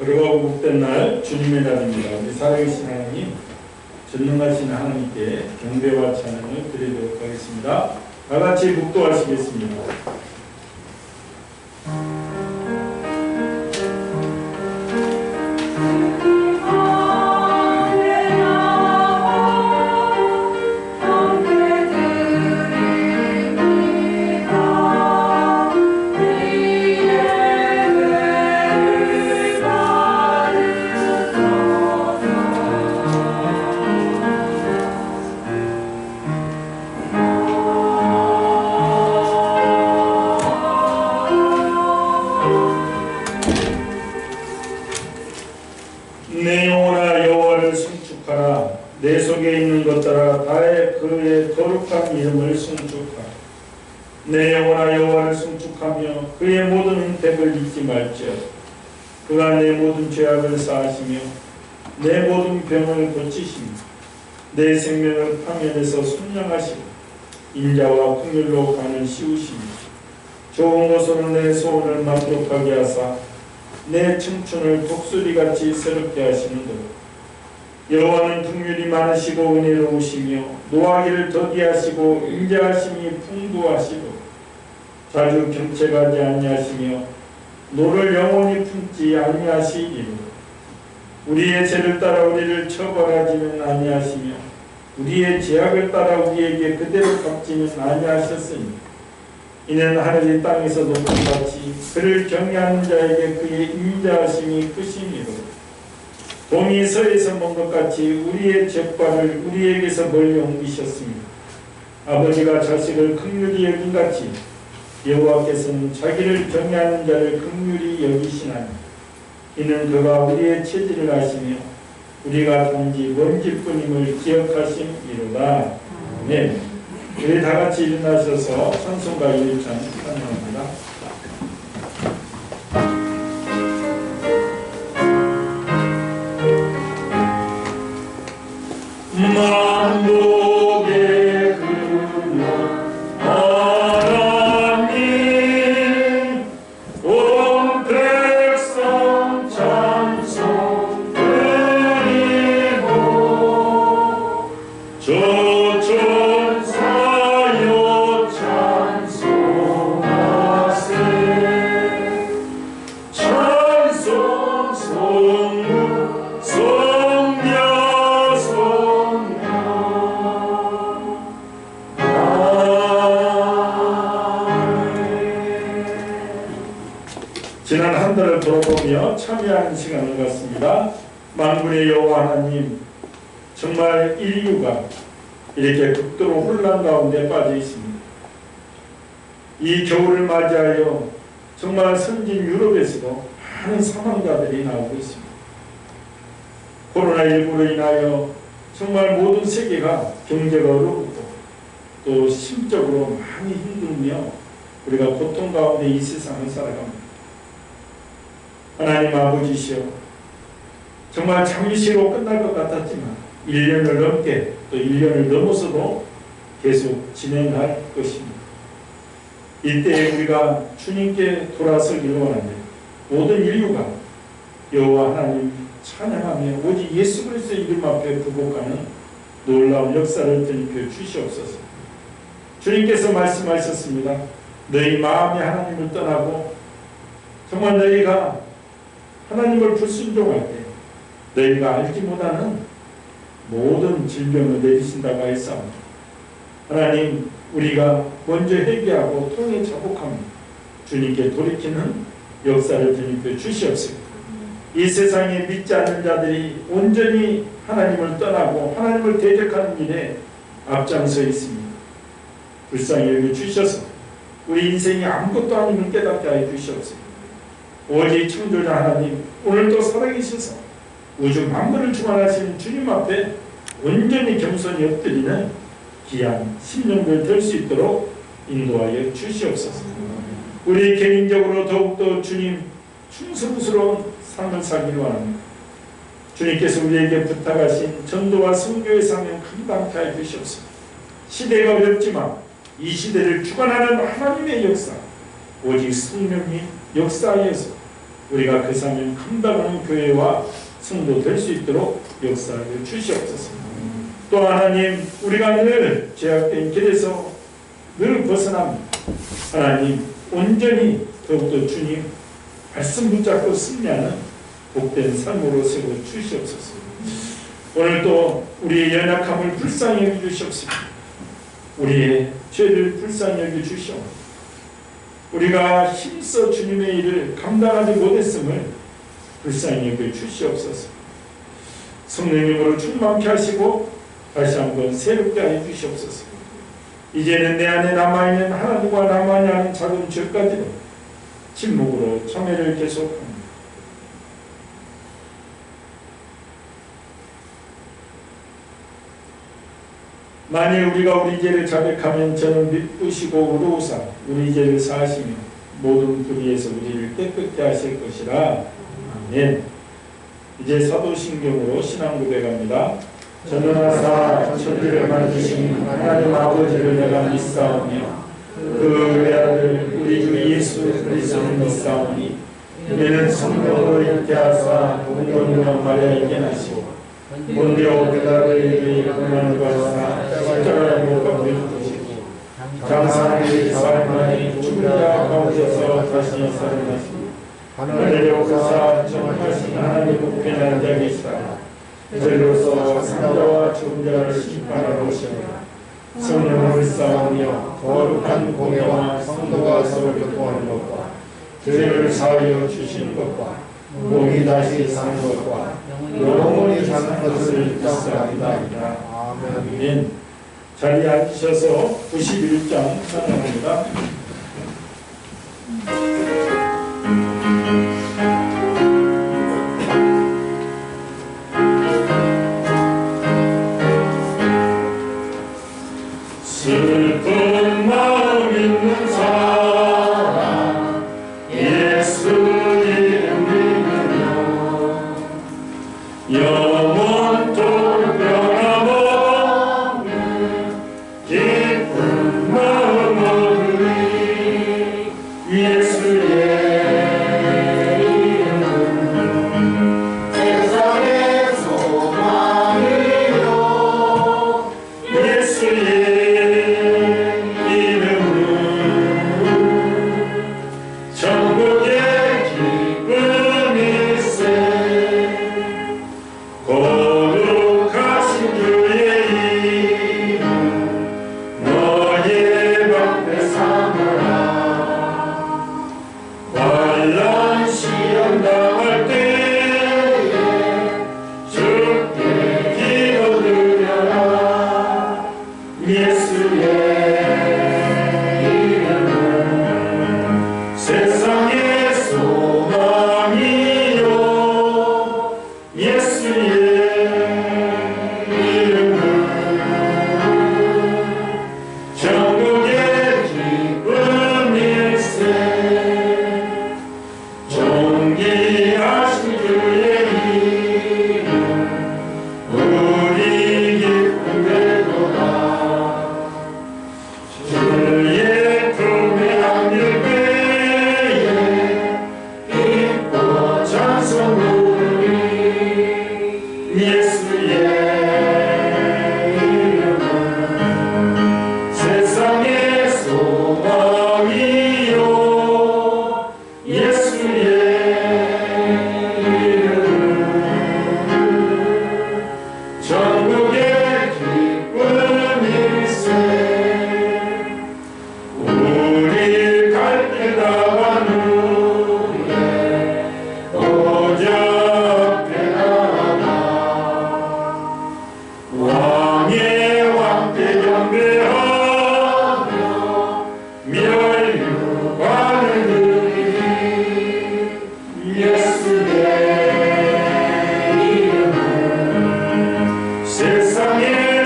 그러고 복된 날 주님의 날입니다. 우리 살아계신 하나님, 전능하신 하나님께 경배와 찬양을 드리도록 하겠습니다. 다 같이 묵도하시겠습니다. 내 영혼아 여호와를 송축하라. 내 속에 있는 것들아 다의 그의 거룩한 이름을 송축하라. 내 영혼아 여호와를 송축하며 그의 모든 은택을 잊지 말지어다. 그가 내 모든 죄악을 사하시며 내 모든 병을 고치시며 내 생명을 파멸에서 순양하시고 인자와 긍휼로 관을 씌우시며 좋은 것으로 내 소원을 만족하게 하사 내 청춘을 독수리같이 새롭게 하시는도다. 여호와는 긍휼이 많으시고 은혜로우시며 노하기를 더디하시고 인자하심이 풍부하시고 자주 경책하지 아니하시며 노를 영원히 품지 아니하시리로다. 우리의 죄를 따라 우리를 처벌하지는 아니하시며 우리의 죄악을 따라 우리에게 그대로 갚지는 아니하셨으니 이는 하늘이 땅에서 높은 같이 그를 경외하는 자에게 그의 인자하심이 크심이로다. 동이 서에서 먼 것 같이 우리의 죄과를 우리에게서 멀리 옮기셨습니다. 아버지가 자식을 긍휼히 여긴 같이 여호와께서는 자기를 경외하는 자를 긍휼히 여기시나니 이는 그가 우리의 체질을 아시며 우리가 단지 먼지뿐임을 기억하심이로다. 아멘. 우리 다같이 일어나셔서 찬송가 1장 찬양합니다. 만복의 근원 하나님 온 백성 찬송 드리고 저천사여 찬송하세. 찬송 성부 성자 성령 지난 한 달을 돌아보며 참여하는 시간을 갖습니다. 만군의 여호와 하나님, 정말 인류가 이렇게 극도로 혼란 가운데 빠져 있습니다. 이 겨울을 맞이하여 정말 선진 유럽에서도 많은 사망자들이 나오고 있습니다. 코로나19로 인하여 정말 모든 세계가 경제가 어렵고 또 심적으로 많이 힘들며 우리가 고통 가운데 이 세상을 살아갑니다. 하나님 아버지시여, 정말 잠시로 끝날 것 같았지만 1년을 넘게 또 1년을 넘어서도 계속 진행할 것입니다. 이때 우리가 주님께 돌아서기를 원하는데 모든 인류가 여호와 하나님 찬양하며 오직 예수 그리스도의 이름 앞에 굴복하는 놀라운 역사를 드리켜 주시옵소서. 주님께서 말씀하셨습니다. 너희 마음이 하나님을 떠나고 정말 너희가 하나님을 불순종할 때 너희가 알지 못하는 모든 질병을 내리신다고 하였사옵니다. 하나님, 우리가 먼저 회개하고 통에 자복하며 주님께 돌이키는 역사를 주님께 주시옵소서. 이 세상에 믿지 않는 자들이 온전히 하나님을 떠나고 하나님을 대적하는 일에 앞장서 있습니다. 불쌍히 여겨 주셔서 우리 인생이 아무것도 아님을 깨닫게 하여 주시옵소서. 오직 창조자 하나님, 오늘도 살아계셔서 우주 만물을 주관하시는 주님 앞에 온전히 겸손히 엎드리는 귀한 심령들 될 수 있도록 인도하여 주시옵소서. 우리 개인적으로 더욱더 주님 충성스러운 삶을 살기를 원합니다. 주님께서 우리에게 부탁하신 전도와 선교의 사명 감당케 하여 주시옵소서. 시대가 어렵지만 이 시대를 주관하는 하나님의 역사, 오직 성령이 역사하여서 우리가 그 사명 감당하는 교회와 성도 될 수 있도록 역사를 주시옵소서. 또 하나님, 우리가 늘 죄악된 길에서 늘 벗어납니다. 하나님, 온전히 더욱더 주님 말씀 붙잡고 승리하는 복된 삶으로 세워 주시옵소서. 오늘 또 우리의 연약함을 불쌍히 여겨 주시옵소서. 우리의 죄를 불쌍히 여겨 주시오. 우리가 힘써 주님의 일을 감당하지 못했음을 불쌍히 여겨 주시옵소서. 성령님으로 충만케 하시고 다시 한번 새롭게 하여 주시옵소서. 이제는 내 안에 남아있는 하나님과 나만이 하는 작은 죄까지도 침묵으로 참회를 계속합니다. 만일 우리가 우리 죄를 자백하면 저는 미쁘시고 의로우사 우리 죄를 사하시며 모든 불의에서 우리를 깨끗게 하실 것이라. 아멘. 이제 사도신경으로 신앙 고백합니다. 전능하사 천지를 만드신 하나님 아버지를 내가 믿사오며 그 외아들 우리 주 예수 그리스도를 믿사오니 이는 성령으로 잉태하사 동정녀 마리아에게 나시고 본디오 빌라도에게 고난을 받으사 십자가에 못 박혀 죽으시고 장사하기 4일 만에 죽은 자 가운데서 다시 살아나시고 하늘에 오르사 정하신 하나님 우편에 앉아 계시다가 저희로서 산자와 죽은 자를 심판하러 오시니라. 성령을 믿사오며 거룩한 공예와 성도가 서로 교통하는 것과 죄를 사하여 주시는 것과 몸이 다시 사는 것과 영원히 사는 것을 믿사옵나이다. 아멘. 자리에 앉으셔서 91장 찬양합니다. 슬픈 마음 있는 사람 예수 이름 믿으며 영원토록 변함없는 기쁜 마음 얻으리. 예수의 이름은 세상의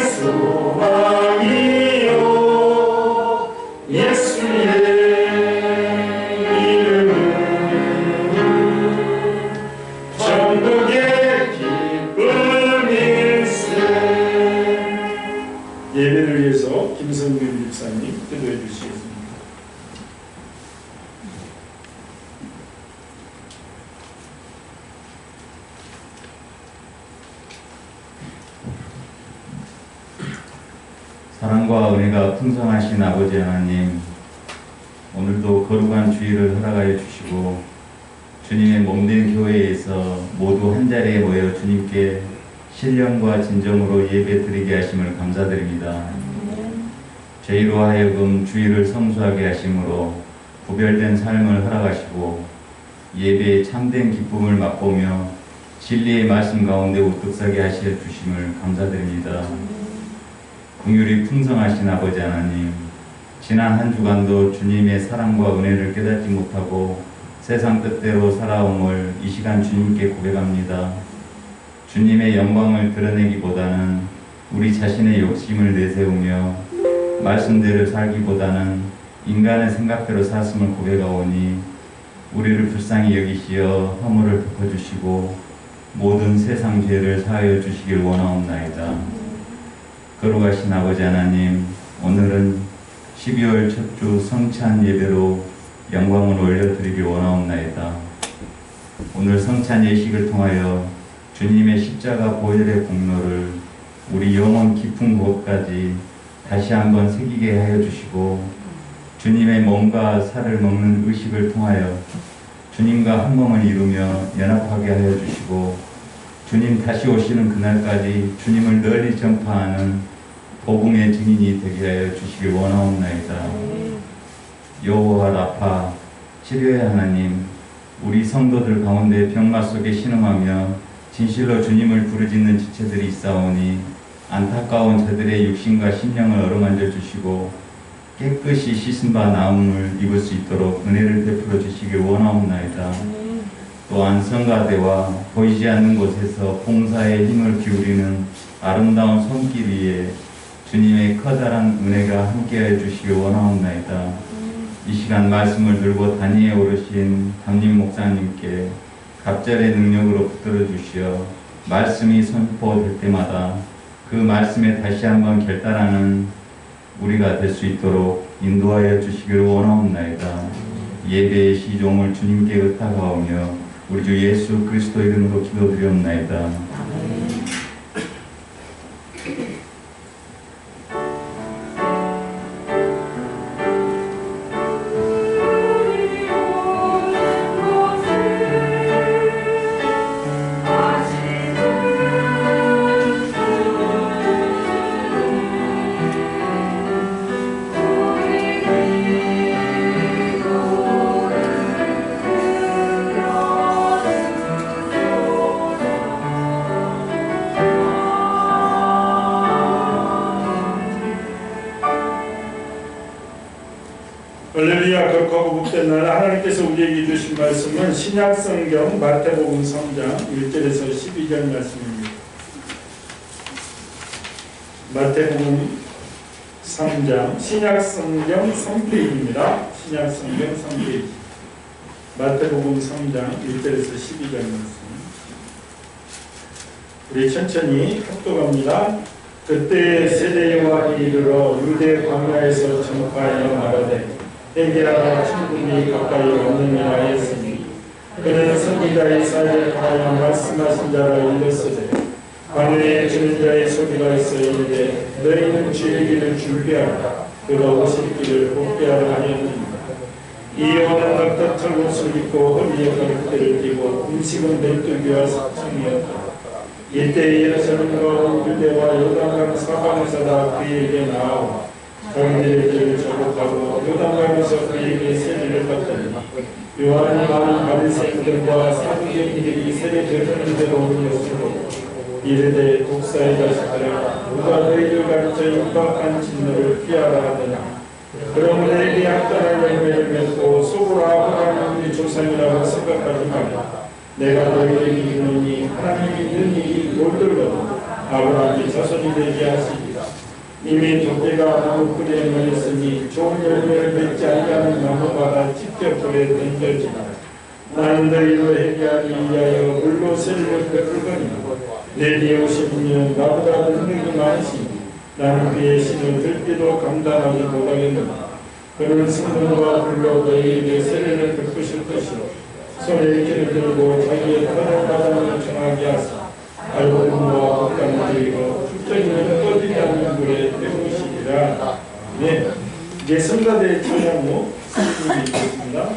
소망이요 예수의 예배를 위해서 김성균 집사님 기도해 주시겠습니다. 사랑과 은혜가 풍성하신 아버지 하나님, 오늘도 거룩한 주일을 허락하여 주시고 주님의 몸된 교회에서 모두 한자리에 모여 주님께 신령과 진정으로 예배 드리게 하심을 감사드립니다. 저희로 하여금 주일을 성수하게 하심으로 구별된 삶을 허락하시고 예배의 참된 기쁨을 맛보며 진리의 말씀 가운데 우뚝 서게 하셔 주심을 감사드립니다. 긍휼이 풍성하신 아버지 하나님, 지난 한 주간도 주님의 사랑과 은혜를 깨닫지 못하고 세상 뜻대로 살아옴을 이 시간 주님께 고백합니다. 주님의 영광을 드러내기보다는 우리 자신의 욕심을 내세우며 말씀대로 살기보다는 인간의 생각대로 살았음을 고백하오니 우리를 불쌍히 여기시어 허물을 덮어주시고 모든 세상 죄를 사하여 주시길 원하옵나이다. 거룩하신 아버지 하나님, 오늘은 12월 첫 주 성찬 예배로 영광을 올려드리길 원하옵나이다. 오늘 성찬 예식을 통하여 주님의 십자가 보혈의 공로를 우리 영혼 깊은 곳까지 다시 한번 새기게 하여 주시고 주님의 몸과 살을 먹는 의식을 통하여 주님과 한 몸을 이루며 연합하게 하여 주시고 주님 다시 오시는 그날까지 주님을 널리 전파하는 복음의 증인이 되게 하여 주시길 원하옵나이다. 여호와 라파 치료의 하나님, 우리 성도들 가운데 병마 속에 신음하며 진실로 주님을 부르짖는 지체들이 있사오니 안타까운 저들의 육신과 심령을 어루만져 주시고 깨끗이 씻은 바 나음을 입을 수 있도록 은혜를 베풀어 주시길 원하옵나이다. 또한 성가대와 보이지 않는 곳에서 봉사에 힘을 기울이는 아름다운 손길 위에 주님의 커다란 은혜가 함께하여 주시길 원하옵나이다. 이 시간 말씀을 들고 단위에 오르신 담임 목사님께 갑절의 능력으로 붙들어 주시어 말씀이 선포될 때마다 그 말씀에 다시 한번 결단하는 우리가 될 수 있도록 인도하여 주시길 원하옵나이다. 예배의 시종을 주님께 의탁하오며 우리 주 예수 그리스도 이름으로 기도드리옵나이다. 할렐루야. 거룩하고 복된 날 하나님께서 우리에게 주신 말씀은 신약성경 마태복음 3장 1절에서 12절 말씀입니다. 마태복음 3장 신약성경 3페이지입니다. 신약성경 3페이지 마태복음 3장 1절에서 12절 말씀. 우리 천천히 합독합니다. 그때 세례요한이 이르러 유대 광야에서 전파하여 말하되 회개하라 천국이 가까이 왔느니라 하였으니 그는 선지자 이사야를 통하여 말씀하신 자라 일렀으되 관우에 주는 자의 소리가 있어 이르되 너희는 주의 길을 준비하라 그가 오실 길을 곱게 하라 하였느니라. 이 요한은 넉넉한 옷을 입고 허리에 가죽대를 띠고 음식은 메뚜기와 사청이었다. 이때 예루살렘과 온 유대와 요단강 사방에서 다 그에게 나아와 자기들의 길을 저곡하고 요단강에서 그에게 세례를 받더니 요한이 많은 바리새인들과 사두개인들이 세례 베푸는 데로 온 것으로 이르되 독사의 자식들아 누가 너희를 가르쳐 임박한 진노를 피하라 하더냐. 그러므로 너희에게 약간한 열매를 맺고 속으로 아브라함은 우리 조상이라고 생각하지 말라. 내가 너희에게 이르노니 하나님이 능히 돌들로 아브라함의 자손이 되게 하시리라. 이미 도끼가 나무 뿌리에 놓였으니 좋은 열매를 맺지 아니하는 나무마다 직접 불에 던져지라. 나는 너희로 회개하기 위하여 물로 세례를 베풀거니와 내 뒤에 오신 이는 나보다 능력이 많으시니 나는 그의 신을 들기도 감당하지 못하겠노라. 그는 성령과 불로 너희에게 세례를 베푸실 것이요 손에 길을 들고 자기의 털을 바닥을 정하게 하사 알곡과 흙감을 들이고 흙적이는 꺼지지 않는 물에 태우시리라 자, 네. 이제 성가대 찬양무 선생님이 있겠습니다.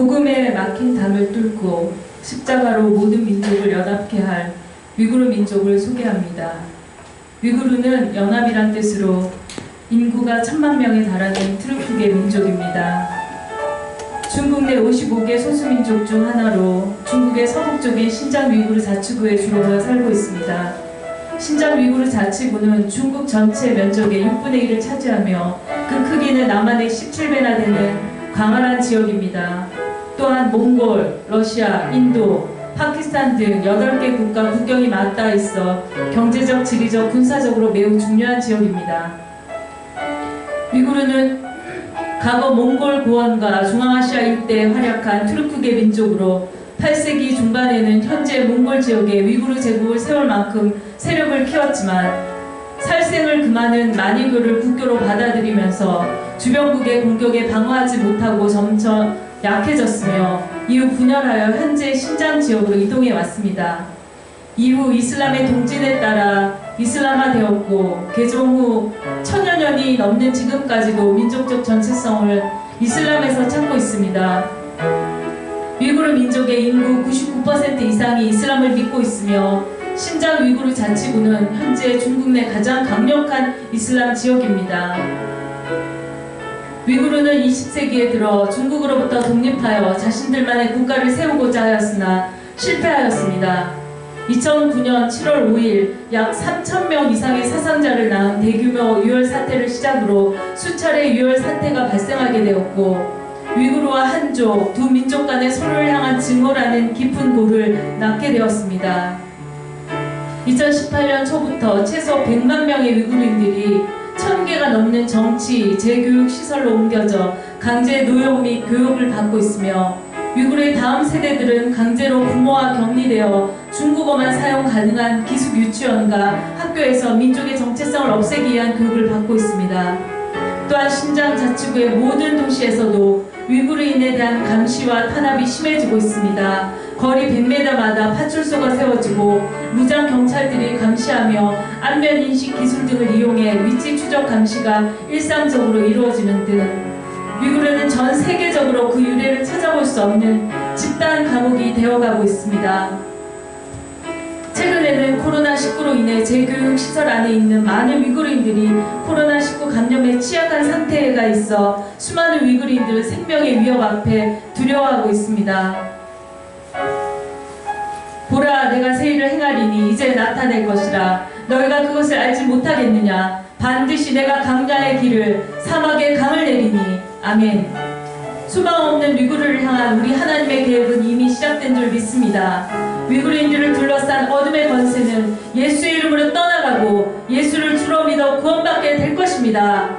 복음의 막힌 담을 뚫고 십자가로 모든 민족을 연합케 할 위구르 민족을 소개합니다. 위구르는 연합이란 뜻으로 인구가 1000만 명에 달하는 트루크계 민족입니다. 중국 내 55개 소수민족 중 하나로 중국의 서북쪽인 신장 위구르 자치구에 주로 모여 살고 있습니다. 신장 위구르 자치구는 중국 전체 면적의 6분의 1을 차지하며 그 크기는 남한의 17배나 되는 광활한 지역입니다. 또한 몽골, 러시아, 인도, 파키스탄 등 8개 국가 국경이 맞닿아 있어 경제적, 지리적, 군사적으로 매우 중요한 지역입니다. 위구르는 과거 몽골 고원과 중앙아시아 일대에 활약한 투르크계 민족으로 8세기 중반에는 현재 몽골 지역에 위구르 제국을 세울 만큼 세력을 키웠지만 살생을 금하는 만이교를 국교로 받아들이면서 주변국의 공격에 방어하지 못하고 점점 약해졌으며 이후 분열하여 현재 신장 지역으로 이동해 왔습니다. 이후 이슬람의 동진에 따라 이슬람화되었고 개종 후 1000여 년이 넘는 지금까지도 민족적 전체성을 이슬람에서 찾고 있습니다. 위구르 민족의 인구 99% 이상이 이슬람을 믿고 있으며 신장 위구르 자치구는 현재 중국 내 가장 강력한 이슬람 지역입니다. 위구르는 20세기에 들어 중국으로부터 독립하여 자신들만의 국가를 세우고자 하였으나 실패하였습니다. 2009년 7월 5일 약 3,000명 이상의 사상자를 낳은 대규모 유혈 사태를 시작으로 수차례 유혈 사태가 발생하게 되었고 위구르와 한족 두 민족 간의 서로를 향한 증오라는 깊은 골을 낳게 되었습니다. 2018년 초부터 최소 100만 명의 위구르인들이 1000개가 넘는 정치, 재교육 시설로 옮겨져 강제 노역 및 교육을 받고 있으며 위구르의 다음 세대들은 강제로 부모와 격리되어 중국어만 사용 가능한 기숙 유치원과 학교에서 민족의 정체성을 없애기 위한 교육을 받고 있습니다. 또한 신장 자치구의 모든 도시에서도 위구르인에 대한 감시와 탄압이 심해지고 있습니다. 거리 100m마다 파출소가 세워지고 무장 경찰들이 감시하며 안면인식 기술 등을 이용해 위치 추적 감시가 일상적으로 이루어지는 등 위구르는 전 세계적으로 그 유래를 찾아볼 수 없는 집단 감옥이 되어가고 있습니다. 최근에는 코로나19로 인해 재교육 시설 안에 있는 많은 위구르인들이 코로나19 감염에 취약한 상태가 있어 수많은 위구르인들은 생명의 위협 앞에 두려워하고 있습니다. 보라, 내가 새 일을 행하리니 이제 나타낼 것이라. 너희가 그것을 알지 못하겠느냐. 반드시 내가 강야의 길을 사막에 강을 내리니. 아멘. 수망 없는 위구르를 향한 우리 하나님의 계획은 이미 시작된 줄 믿습니다. 위구르인들을 둘러싼 어둠의 권세는 예수의 이름으로 떠나가고 예수를 주로 믿어 구원받게 될 것입니다.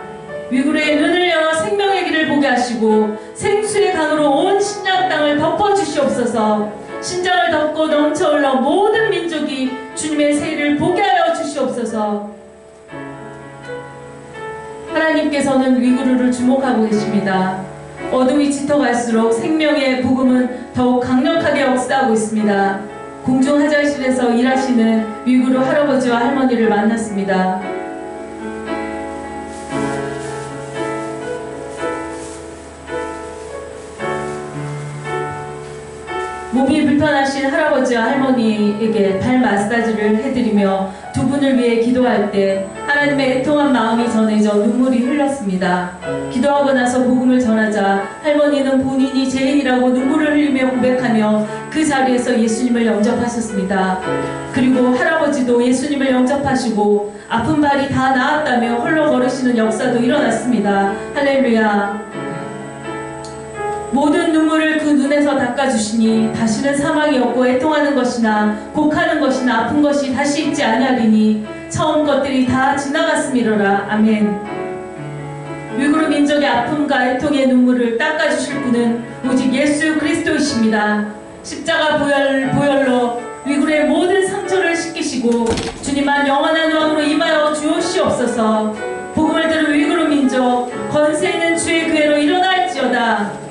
위구르의 눈을 열어 생명의 길을 보게 하시고 생수의 강으로 온 신장 땅을 덮어주시옵소서. 신장을 덮고 넘쳐 흘러 모든 민족이 주님의 새 일을 보게 하여 주시옵소서. 하나님께서는 위구르를 주목하고 계십니다. 어둠이 짙어갈수록 생명의 복음은 더욱 강력하게 역사하고 있습니다. 공중 화장실에서 일하시는 위구르 할아버지와 할머니를 만났습니다. 몸이 불편하신 할아버지와 할머니에게 발 마사지를 해드리며 두 분을 위해 기도할 때 하나님의 애통한 마음이 전해져 눈물이 흘렀습니다. 기도하고 나서 복음을 전하자 할머니는 본인이 죄인이라고 눈물을 흘리며 고백하며 그 자리에서 예수님을 영접하셨습니다. 그리고 할아버지도 예수님을 영접하시고 아픈 발이 다 나았다며 홀로 걸으시는 역사도 일어났습니다. 할렐루야. 모든 눈물을 그 눈에서 닦아주시니 다시는 사망이 없고 애통하는 것이나 곡하는 것이나 아픈 것이 다시 있지 아니하리니 처음 것들이 다 지나갔음이로라. 아멘. 위구르 민족의 아픔과 애통의 눈물을 닦아주실 분은 오직 예수 그리스도이십니다. 십자가 보혈로 위구르의 모든 상처를 씻기시고 주님만 영원한 왕으로 임하여 주옵시옵소서. 복음을 들은 위구르 민족 권세 있는 주의 교회로 일어날지어다.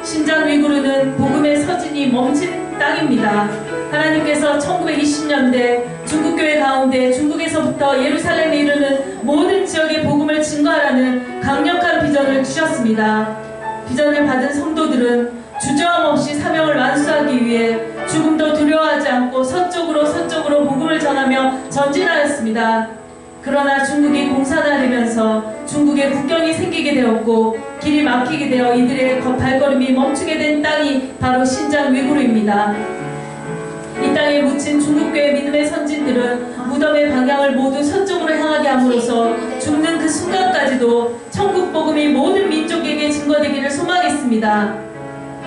신장 위구르는 복음의 서진이 멈춘 땅입니다. 하나님께서 1920년대 중국교회 가운데 중국에서부터 예루살렘에 이르는 모든 지역의 복음을 증거하라는 강력한 비전을 주셨습니다. 비전을 받은 성도들은 주저함 없이 사명을 완수하기 위해 죽음도 두려워하지 않고 서쪽으로 복음을 전하며 전진하였습니다. 그러나 중국이 공산화되면서 중국에 국경이 생기게 되었고 길이 막히게 되어 이들의 발걸음이 멈추게 된 땅이 바로 신장 위구르입니다. 이 땅에 묻힌 중국교회 믿음의 선진들은 무덤의 방향을 모두 서쪽으로 향하게 함으로써 죽는 그 순간까지도 천국 복음이 모든 민족에게 증거되기를 소망했습니다.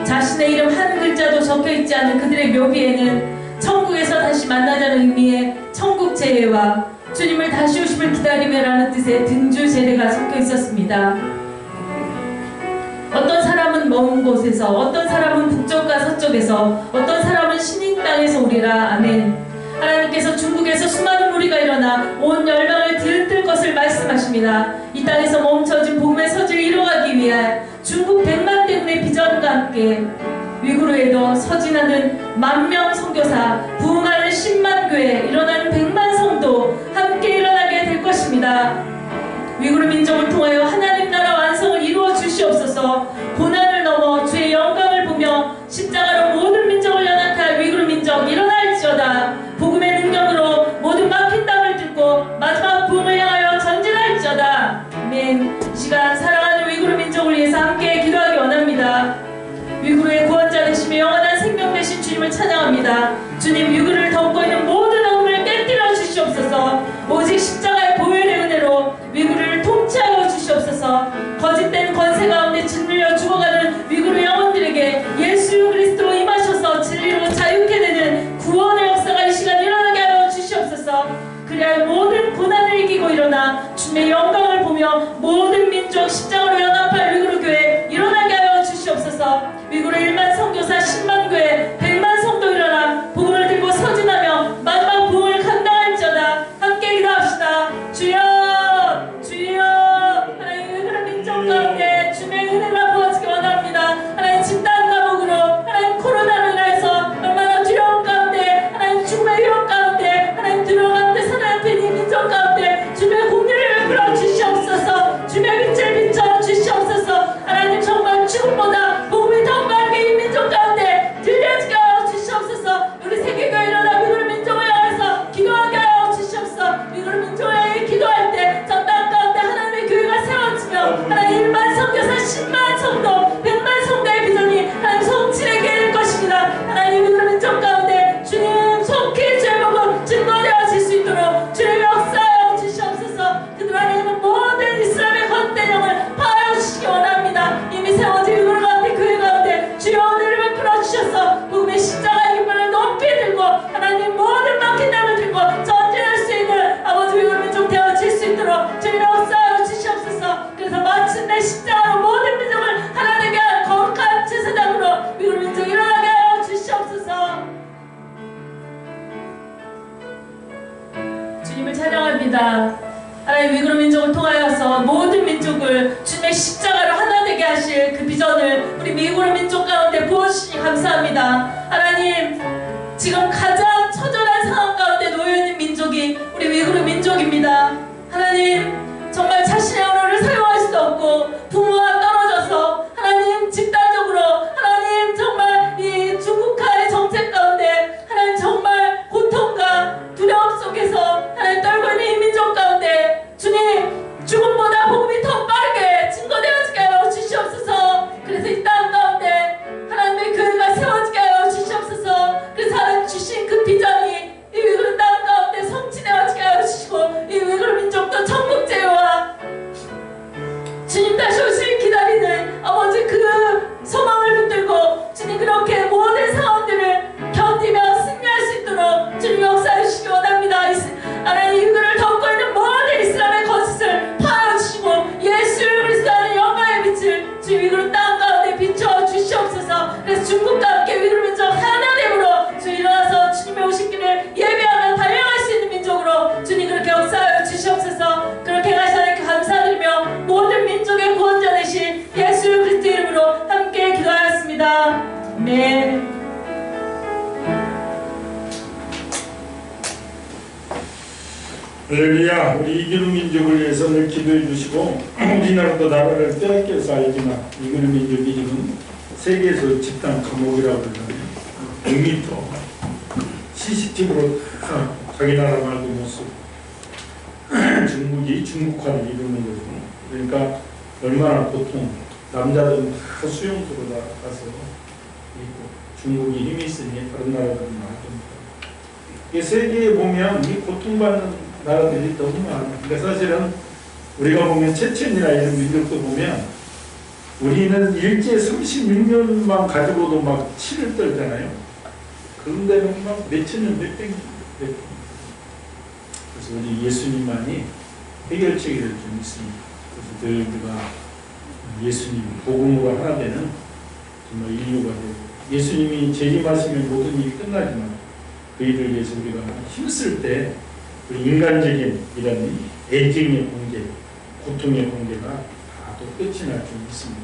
자신의 이름 한 글자도 적혀있지 않은 그들의 묘비에는 천국에서 다시 만나자는 의미의 천국 제례와 주님을 다시 오심을 기다리며라는 뜻의 등주 제례가 적혀 있었습니다. 어떤 사람은 먼 곳에서, 어떤 사람은 북쪽과 서쪽에서, 어떤 사람은 신인 땅에서 오리라. 아멘. 하나님께서 중국에서 수많은 무리가 일어나 온 열방을 들뜰 것을 말씀하십니다. 이 땅에서 멈춰진 복음의 서지를 이뤄가기 위해 중국 100만 대군의 비전과 함께 위구르에도 서진하는 10,000명 선교사, 부흥하는 10만 교회, 일어나는 100만 성도 함께 일어나게 될 것입니다. 위구르 민족을 통하여 하나님 나라 완성을 이루어 주시옵소서. 고난을 넘어 주의 영광을 보며 십자가로 모든 민족을 연합케 할 위구르 민족 일어날지어다. 복음의 능력으로 모든 막힌 땅을 뚫고 마지막 부흥을 향하여 전진할지어다. 아멘. 이 시간 사랑하는 위구르 민족을 위해서 함께 기도하기 원합니다. 위구르의 구원자 되시며 영원한 생명 되신 주님을 찬양합니다. 주님, 위구르를 덮고 있는 모든 어둠을 깨뜨려 주시옵소서. 오직 십자가의 보혈의 은혜로 위구르를 통치하여 주시옵소서. 거짓된 권세 가운데 짓눌려 죽어가는 위구르 영혼들에게 예수 그리스도로 임하셔서 진리로 자유케 되는 구원의 역사가 이 시간 일어나게 하여 주시옵소서. 그리하여 모든 고난을 이기고 일어나 주님의 영광을 보며 모든 민족 십자가로 연합할 위구르 교회 일어나게 하여 주시옵소서. 위구르 1만 선교사 10만 교회 100만 성도 일어나 복음을 들고 서진하며 마지막 부흥을 감당할지어다. 함께 기도합시다. 주여, 주여. 하나님, 위구르 민족 가운데 주님의 은혜가 부어지기 원합니다. 하나님, 집단 감옥으로, 하나님, 코로나로 인해서 얼마나 두려움 가운데, 하나님, 죽음의 위협 가운데, 하나님, 들어가는데 사나잡힌 이 민족 가운데 주님의 공의를 베풀어 주시옵소서. 주님의 빛을 비춰 주시옵소서. 하나님, 정말 죽음보다 복음이 더 빠르게 이 민족 가운데 들려지게 하여 주시옵소서. 우리 세계교회 일어나 위구르 민족을 향해서 기도하게 하여 주시옵소서. 위구르 민족을 향해 기도할 때 저 땅 가운데 하나님의 교회가 세워지며 하나님 1만 선교사 10만 성도 100만 성도의 비전이 하나님 성취되게 될 것입니다. 하나님, 위구르 민족 가운데 주님 속히 주의 복음 증거되어질 수 있도록 주님 역사하여 주시옵소서. 그들 안에 있는 모든 이스라엘의 헛된 영을 파하여 주시기 원합니다. 이미 세워진 위구르 가운데 교회 가운데 주여 은혜를 베풀어 주셔서 복음의 십자가의 깃발을 높이 들고 하나님 모든 막힌 땅을 들고 전진할 수 있는 아버지 위구르 민족 되어질 수 있도록 주님 역사하여 주시옵소서. 그래서 마침내 십자가로 모든 민족을 하나 되게 할 거룩한 제사장으로 위구르 민족 일어나게 하여 주시옵소서. 주님을 찬양합니다. 하나님, 위구르 민족을 통하여서 모든 민족을 주님의 십자가로 하나 되게 하실 그 비전을 우리 위구르 민족 가운데 부어주시니 감사합니다. 하나님, 지금 가장 처절한 상황 가운데 놓여있는 민족이 우리 위구르 민족입니다. 하나님, 정말 자신의 언어를 사용할 수도 없고 부모와 떨어져서 하나님 집단적으로 하나님 정말 이 중국화의 정책 가운데 하나님 정말 고통과 두려움 속에서 하나님 떨고 있는 이 민족 가운데 주님, 죽음보다 복음이 더 빠르게 증거되어지게 하여 주시옵소서. 그래서 이 땅 가운데 하나님의 교회가 세워지게 하여 주시옵소서. 그래서 하나님 주신 그 비전이 이 위구르 땅 가운데 성취되어지게 하여 주시고 이 위구르 민족도 천국 제와 주님 다시 오실 기다리는 아버지 그 소망을 붙들고 주님 그렇게 모든 상황들을 견디며 승리할 수 있도록 주님 역사해 주시기 원합니다. 하나님, 위구르를 덮고 있는 모든 이슬람의 거짓을 파여 주시고 예수 그리스도 안에 영광의 빛을 주님 위구르 땅 가운데 비춰 주시옵소서. 그래서 중국과 함께 위구르 민족 하나됨으로 주님 일어나서 주님의 오실 길을 예배하며 달려갈 수 있는 민족으로 주님 그렇게 역사하여 주시옵소서. 그렇게 하시 하나님께 감사드리며 모든 민족의 구원자 되신 예수 그리스도 이름으로 함께 기도하였습니다. 아멘. 할렐루야. 우리 위구르 민족을 위해서 늘 기도해 주시고 우리나라도 나라를 빼앗겨서 알지만 위구르 민족 이름은 세계에서 집단 감옥이라고 그러잖아요. 6m CCTV로 자기 나라 말도 못 쓰고 중국이 중국화를 이루는 거죠. 그러니까 얼마나 보통 남자들은 다 수용소로 가서 있고 중국이 힘이 있으니 다른 나라들은 나아집니다. 세계에 보면 이 고통받는 나라들이 너무 많아요. 그러니까 사실은 우리가 보면 체첸이나 이런 민족도 보면 우리는 일제 36년만 가지고도 막 치를 떨잖아요. 그런 데는 막 몇천 년, 몇백 년. 그래서 우리 예수님만이 해결책이 좀 있습니다. 그래서 늘 우리가 예수님 복음으로 하나 되는 정말 인류가 되고 예수님이 재림하시면 모든 일이 끝나지만 그 일을 위해서 우리가 힘쓸 때 우리 인간적인 이런 애증의 관계, 고통의 관계가 다 또 끝이 날 좀 있습니다.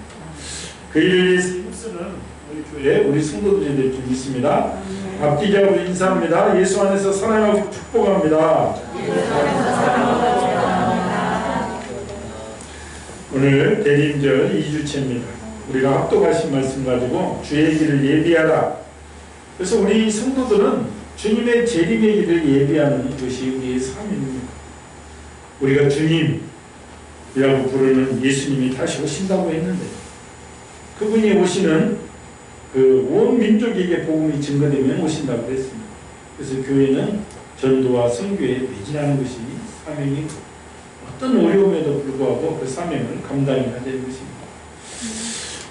그 일을 위해서 힘쓰는 우리 교회, 우리 성도들이 좀 있습니다. 앞뒤적으로 인사합니다. 예수 안에서 사랑하고 축복합니다. 오늘 대림절 2주째입니다. 우리가 합독하신 말씀 가지고 주의 길을 예비하라. 그래서 우리 성도들은 주님의 재림의 길을 예비하는 것이 우리의 삶입니다. 우리가 주님이라고 부르는 예수님이 다시 오신다고 했는데 그분이 오시는 그 온 민족에게 복음이 증거되면 오신다고 했습니다. 그래서 교회는 전도와 선교에 매진하는 것이 사명이고 어떤 어려움에도 불구하고 그 사명을 감당해야 되는 것입니다.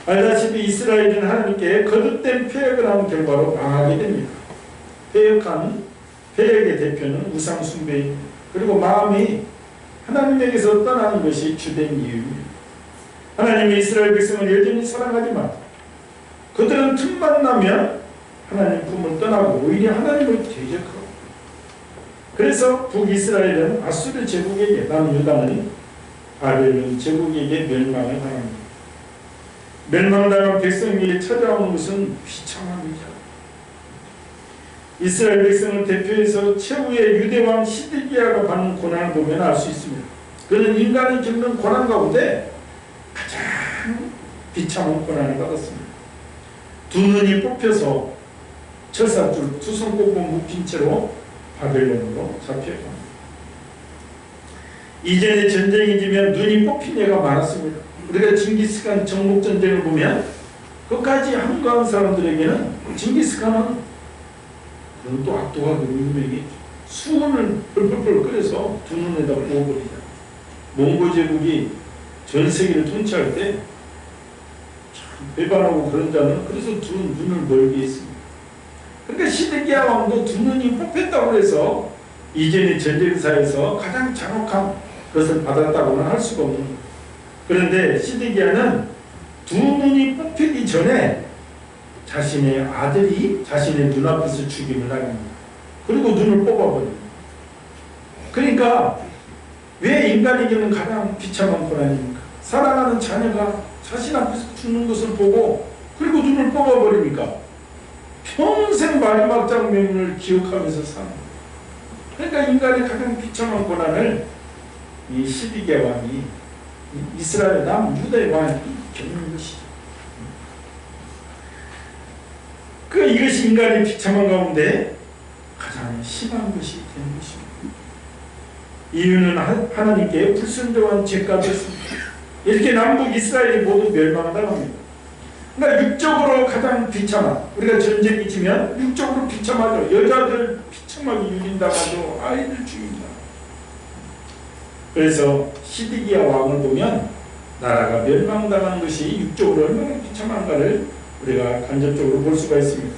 알다시피 이스라엘은 하나님께 거듭된 패역을 한 결과로 망하게 됩니다. 패역의 대표는 우상 숭배입니다. 그리고 마음이 하나님에게서 떠나는 것이 주된 이유입니다. 하나님이 이스라엘 백성을 여전히 사랑하지만 그들은 틈만 나면 하나님 품을 떠나고 오히려 하나님을 대적하고 그래서 북이스라엘은 아수르 제국에게 남유다는 바벨론 제국에게 멸망을 당합니다. 멸망당한 백성에게 찾아오는 것은 비참함이죠. 이스라엘 백성을 대표해서 최후의 유대왕 시드기야가 받는 고난을 보면 알 수 있습니다. 그는 인간이 겪는 고난 가운데 가장 비참한 고난을 받았습니다. 두 눈이 뽑혀서 철사줄 두 손 꼽고 묶인 채로 바벨론으로 잡혀갑니다. 이전에 전쟁이 지면 눈이 뽑힌 애가 많았습니다. 우리가 징기스칸 정복전쟁을 보면 끝까지 항거한 사람들에게는 징기스칸은 그건 또 악독하고 유명히 수은을 펄펄펄 끓여서 두 눈에다 부어버리잖아요. 몽고 제국이 전 세계를 통치할 때 배반하고 그런 자는 그래서 두 눈을 멀게 했습니다. 그러니까 시드기야 왕도 두 눈이 뽑혔다고 해서 이전의 전쟁사에서 가장 잔혹한 것을 받았다고는 할 수가 없는 거예요. 그런데 시드기야는 두 눈이 뽑히기 전에 자신의 아들이 자신의 눈앞에서 죽임을 당합니다. 그리고 눈을 뽑아버립니다. 그러니까 왜 인간에게는 가장 비참한 고난입니까? 사랑하는 자녀가 자신 앞에서 죽는 것을 보고 그리고 눈을 뽑아버리니까 평생 마지막 장면을 기억하면서 사는 거예요. 그러니까 인간의 가장 비참한 고난을 이 시드기야 왕이 이스라엘 남유다의 왕이 겪는 것이죠. 이것이 인간의 비참한 가운데 가장 심한 것이 되는 것입니다. 이유는 하나님께 불순종한 죄가 됐습니다. 이렇게 남북 이스라엘이 모두 멸망당합니다. 그러니까 육적으로 가장 비참한, 우리가 전쟁이 지면 육적으로 비참하죠. 여자들 비참하게 유린당하죠. 아이들 죽인다. 그래서 시드기야 왕을 보면 나라가 멸망당하는 것이 육적으로 얼마나 비참한가를 우리가 간접적으로 볼 수가 있습니다.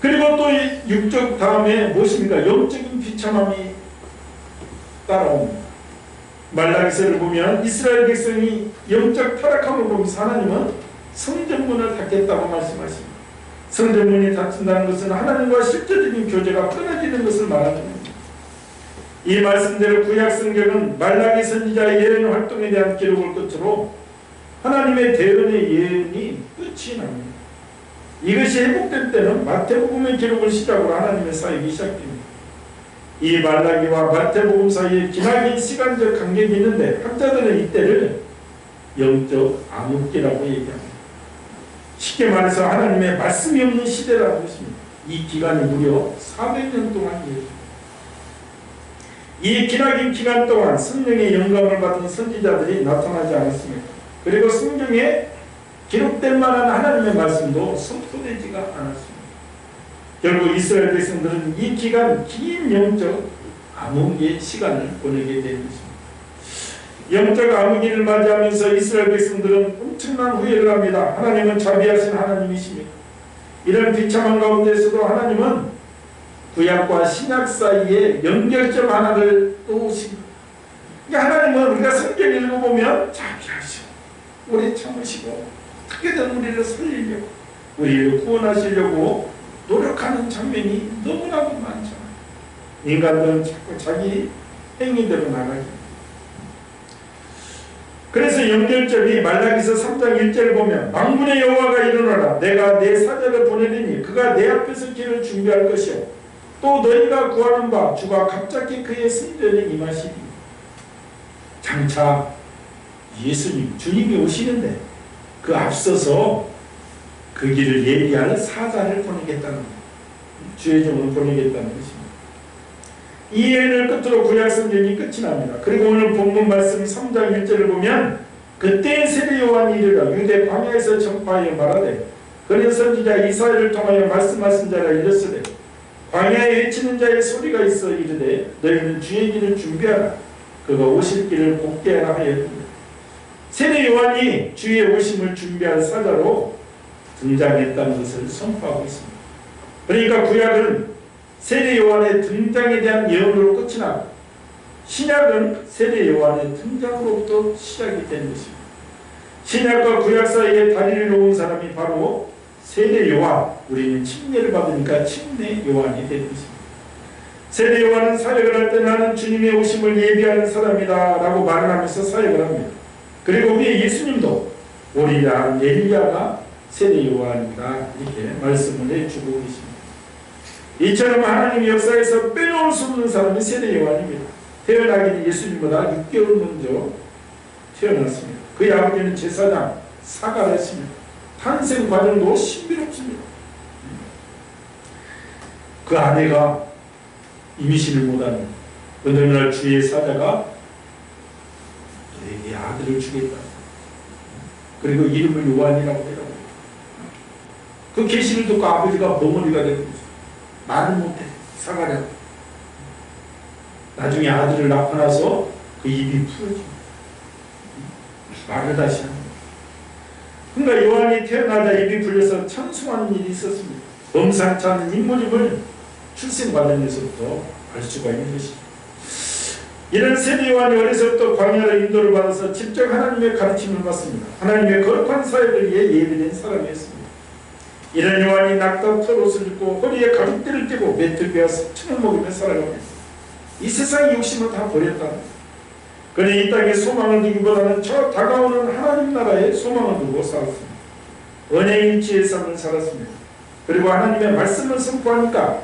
그리고 또 이 육적 다음에 무엇입니까? 영적인 비참함이 따라옵니다. 말라기서를 보면 이스라엘 백성이 영적 타락함을 보면서 하나님은 성전문을 닫겠다고 말씀하십니다. 성전문이 닫힌다는 것은 하나님과 실제적인 교제가 끊어지는 것을 말하는 겁니다. 이 말씀대로 구약 성경은 말라기 선지자의 예언 활동에 대한 기록을 끝으로 하나님의 대언의 예언이 끝이 납니다. 이것이 회복될 때는 마태복음의 기록을 시작으로 하나님의 사역이 시작됩니다. 이 말라기와 마태복음 사이에 기나긴 시간적 간격이 있는데 학자들은 이때를 영적 암흑기라고 얘기합니다. 쉽게 말해서 하나님의 말씀이 없는 시대라는 것입니다. 이 기간이 무려 400년 동안이에요. 이 기나긴 기간 동안 성령의 영감을 받은 선지자들이 나타나지 않았습니다. 그리고 성경에 기록될 만한 하나님의 말씀도 선포되지가 않았습니다. 결국 이스라엘 백성들은 이 기간 긴 영적 암흑의 시간을 보내게 된 것입니다. 영적 암흑기를 맞이하면서 이스라엘 백성들은 엄청난 후회를 합니다. 하나님은 자비하신 하나님이십니다. 이런 비참한 가운데서도 하나님은 구약과 신약 사이에 연결점 하나를 놓으십니다. 그러니까 하나님은 우리가 성경 읽어보면 자비하시고 오래 참으시고 어떻게든 우리를 살리려고 우리를 구원하시려고 노력하는 장면이 너무나도 많잖아요. 인간들은 자꾸 자기 행위대로 나가죠. 그래서 연결점이 말라기서 3장 1절을 보면 만군의 여호와가 이르노라 내가 내 사자를 보내리니 그가 내 앞에서 길을 준비할 것이요 또 너희가 구하는 바 주가 갑자기 그의 성전에 임하시니 장차 예수님 주님이 오시는데 그 앞서서 그 길을 예비할 사자를 보내겠다는 거예요. 주의 종을 보내겠다는 것입니다. 이 예를 끝으로 구약성경이 끝이 납니다. 그리고 오늘 본문 말씀 3장 1절을 보면 그때 세례 요한이 이르러 유대 광야에서 전파하여 말하되 그는 선지자 이사야를 통하여 말씀하신 자라 이르시되 광야에 외치는 자의 소리가 있어 이르되 너희는 주의 길을 준비하라 그가 오실 길을 곱게 하라 하였습니다. 세례 요한이 주의 오심을 준비할 사자로 등장했다는 것을 선포하고 있습니다. 그러니까 구약은 세례 요한의 등장에 대한 예언으로 끝이 나고 신약은 세례 요한의 등장으로부터 시작이 된 것입니다. 신약과 구약 사이에 다리를 놓은 사람이 바로 세례 요한, 우리는 침례를 받으니까 침례 요한이 된 것입니다. 세례 요한은 사역을 할 때 나는 주님의 오심을 예비하는 사람이다 라고 말을 하면서 사역을 합니다. 그리고 우리 예수님도 오리라 엘리야가 세례 요한이다 이렇게 말씀을 해주고 계십니다. 이처럼 하나님 역사에서 빼놓을 수 없는 사람이 세례 요한입니다. 태어나기는 예수님보다 6개월 먼저 태어났습니다. 그의 아버지는 제사장 사가랴였습니다. 탄생 과정도 신비롭습니다. 그 아내가 임신을 못하는 어느 날 주의 사자가 너에게 아들을 주겠다. 그리고 이름을 요한이라고 해라고. 그 계시를 듣고 아버지가 멍어리가 되는 거죠. 말을 못해. 사가랴. 나중에 아들을 낳고 나서 그 입이 풀어집니다. 말을 다시 합니다. 그러니까 요한이 태어나자 입이 풀려서 찬송하는 일이 있었습니다. 범상치 않은 인물임을 출생 과정에서부터 알 수가 있는 것입니다. 이런 세례 요한이 어려서부터 광야로 인도를 받아서 직접 하나님의 가르침을 받습니다. 하나님의 거룩한 사역을 위해 예비된 사람이었습니다. 이런 요한이 낙타 털옷을 입고 허리에 가죽띠를 띠고 메뚜기와 석청을 먹으며 살아갑니다. 이 세상의 욕심을 다 버렸다. 그는 이 땅에 소망을 두기보다는 저 다가오는 하나님 나라에 소망을 두고 살았습니다. 은혜일치의 삶을 살았습니다. 그리고 하나님의 말씀을 선포하니까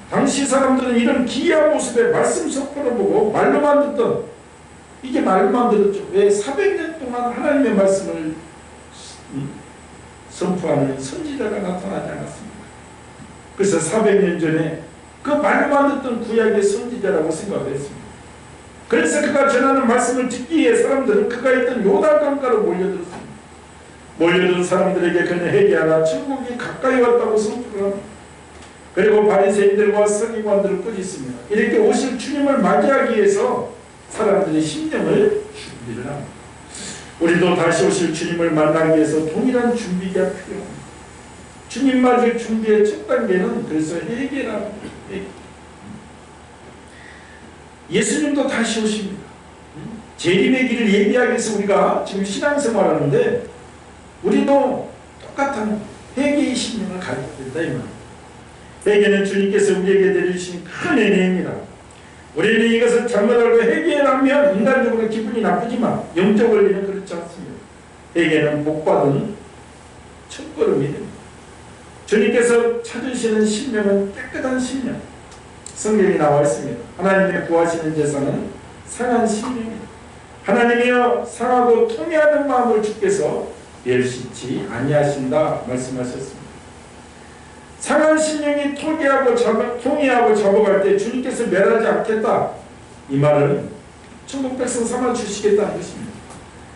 당시 사람들은 이런 기이한 모습의 말씀 선포를 보고 말로만 듣던 이게 말로만 들었죠. 왜 400년 동안 하나님의 말씀을 선포하는 선지자가 나타나지 않았습니까? 그래서 400년 전에 그 말로만 듣던 구약의 선지자라고 생각을 했습니다. 그래서 그가 전하는 말씀을 듣기 위해 사람들은 그가 있던 요단강가로 몰려들었습니다. 몰려든 사람들에게 그는 회개하라 천국이 가까이 왔다고 선포를 합니다. 그리고 바리새인들과 서기관들을 꾸짖습니다. 이렇게 오실 주님을 맞이하기 위해서 사람들의 심령을 준비를 합니다. 우리도 다시 오실 주님을 만나기 위해서 동일한 준비가 필요합니다. 주님 맞을 준비의 첫 단계는 그래서 회개라는 거예요. 예수님도 다시 오십니다. 재림의 길을 예비하기 위해서 우리가 지금 신앙생활하는데 우리도 똑같은 회개의 심령을 가져야 된다 이 말이에요. 회개는 주님께서 우리에게 내려주신 큰 은혜입니다. 우리는 이것을 잘못 알고 회개하면 인간적으로 기분이 나쁘지만 영적 원리는 그렇지 않습니다. 회개는 복받은 첫걸음이 됩니다. 주님께서 찾으시는 심령은 깨끗한 심령. 성경이 나와 있습니다. 하나님의 구하시는 제사는 상한 심령입니다. 하나님이여 상하고 통회하는 마음을 주께서 멸시치 아니하신다 말씀하셨습니다. 상한 심령이 통해하고 잡아갈 때 주님께서 멸하지 않겠다. 이 말은 천국 백성 삼아 주시겠다는 것입니다.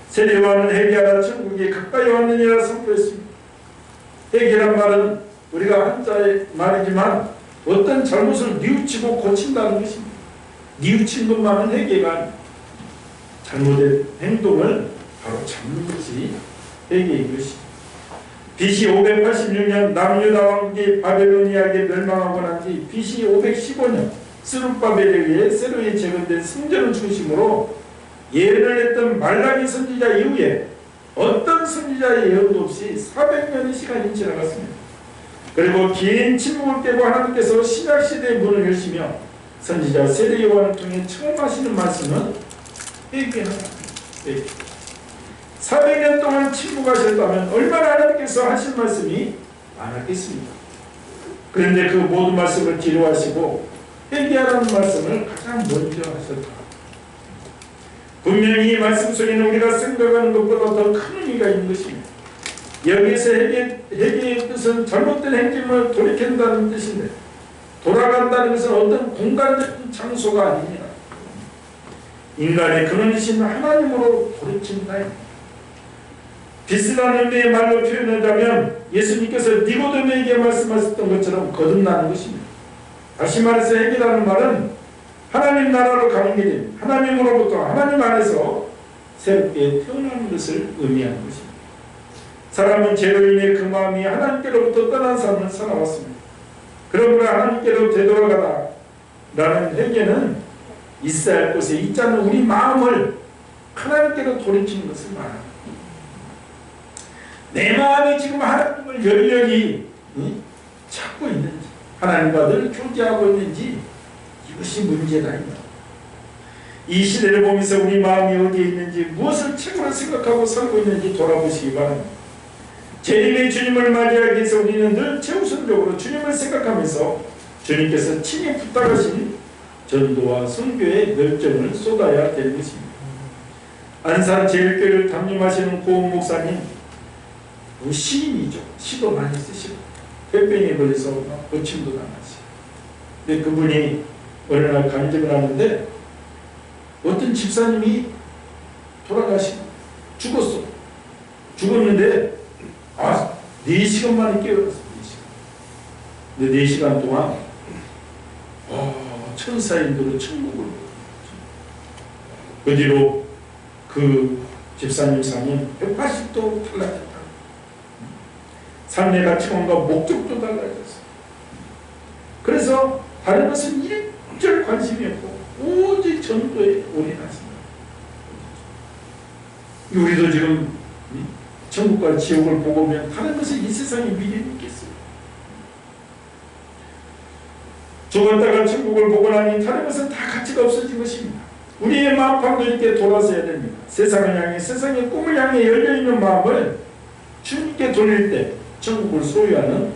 세례요한은 회개하라 천국이 가까이 왔느니라 선포했습니다. 회개란 말은 우리가 한자의 말이지만 어떤 잘못을 뉘우치고 고친다는 것입니다. 뉘우친 것만은 회개가 아닙니다. 잘못된 행동을 바로 잡는 것이 회개인 것입니다. BC 586년 남유다 왕국이 바벨로니아에게 멸망하고 난 뒤 BC 515년 스룹바벨에 의해 새로이 재건된 성전을 중심으로 예언을 했던 말라기 선지자 이후에 어떤 선지자의 예언도 없이 400년의 시간이 지나갔습니다. 그리고 긴 침묵을 깨고 하나님께서 신약시대의 문을 여시며 선지자 세례요한을 통해 처음 하시는 말씀은 회개하라. 400년 동안 침묵하셨다면 얼마나 하나님께서 하신 말씀이 많았겠습니까? 그런데 그 모든 말씀을 뒤로하시고 회개하라는 말씀을 가장 먼저 하셨다. 분명히 이 말씀 속에는 우리가 생각하는 것보다 더 큰 의미가 있는 것입니다. 여기서 회개의 뜻은 잘못된 행동을 돌이킨다는 뜻인데, 돌아간다는 것은 어떤 공간적인 장소가 아닙니다. 인간의 근원이신 하나님으로 돌이킨다. 비슷한 의미의 말로 표현하자면 예수님께서 니고데모에게 말씀하셨던 것처럼 거듭나는 것입니다. 다시 말해서 회개라는 말은 하나님 나라로 가는 길인 하나님으로부터 하나님 안에서 새롭게 태어나는 것을 의미하는 것입니다. 사람은 죄로 인해 그 마음이 하나님께로부터 떠난 삶을 살아왔습니다. 그러므로 하나님께로 되돌아가다 라는 회개는 있어야 할 곳에 있지 않은 우리 마음을 하나님께로 돌이키는 것을 말합니다. 내 마음이 지금 하나님을 열렬히 찾고 있는지, 하나님과 늘 교제하고 있는지, 이것이 문제다. 이 시대를 보면서 우리 마음이 어디에 있는지, 무엇을 최고로 생각하고 살고 있는지 돌아보시기 바랍니다. 재림의 주님을 맞이하기 위해서 우리는 늘 최우선적으로 주님을 생각하면서 주님께서 친히 부탁하신 전도와 선교에 열정을 쏟아야 되는 것입니다. 안산제일교회를 담임하시는 고은 목사님, 시인이죠. 시도 많이 쓰시고 폐병에 걸려서 고침도 당하시고, 근데 그분이 어느 날 간증을 하는데 어떤 집사님이 돌아가시고 죽었는데 4시간 만에 깨어났어요. 4시간. 근데 4시간 동안 천사인들로 천국을, 그 뒤로 그 집사님 삶이 180도 달라졌다. 삶의 가치관과 목적도 달라졌어요. 그래서 다른 것은 일절 관심이 없고 오직 전도에 올인하십니다. 우리도 지금 천국과 지옥을 보고 보면 다른 것은 이 세상에 미련이 있겠어요. 죽었다가 천국을 보고 나니 다른 것은 다 가치가 없어진 것입니다. 우리의 마음판도 이렇게 돌아서야 됩니다. 세상을 향해, 세상의 꿈을 향해 열려있는 마음을 주님께 돌릴 때 천국을 소유하는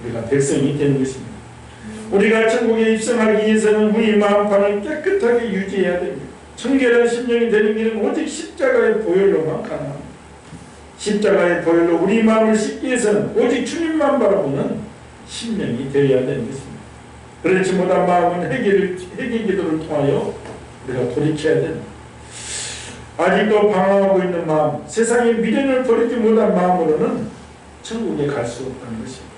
우리가 백성이 되는 것입니다. 우리가 천국에 입성하기 위해서는 우리 마음판을 깨끗하게 유지해야 됩니다. 청결한 심령이 되는 길은 오직 십자가의 보혈로만 가능합니다. 십자가의 보혈로 우리 마음을 씻기 위해서는 오직 주님만 바라보는 심령이 되어야 되는 것입니다. 그렇지 못한 마음은 회개 기도를 통하여 우리가 돌이켜야 됩니다. 아직도 방황하고 있는 마음, 세상의 미련을 버리지 못한 마음으로는 천국에 갈 수 없다는 것입니다.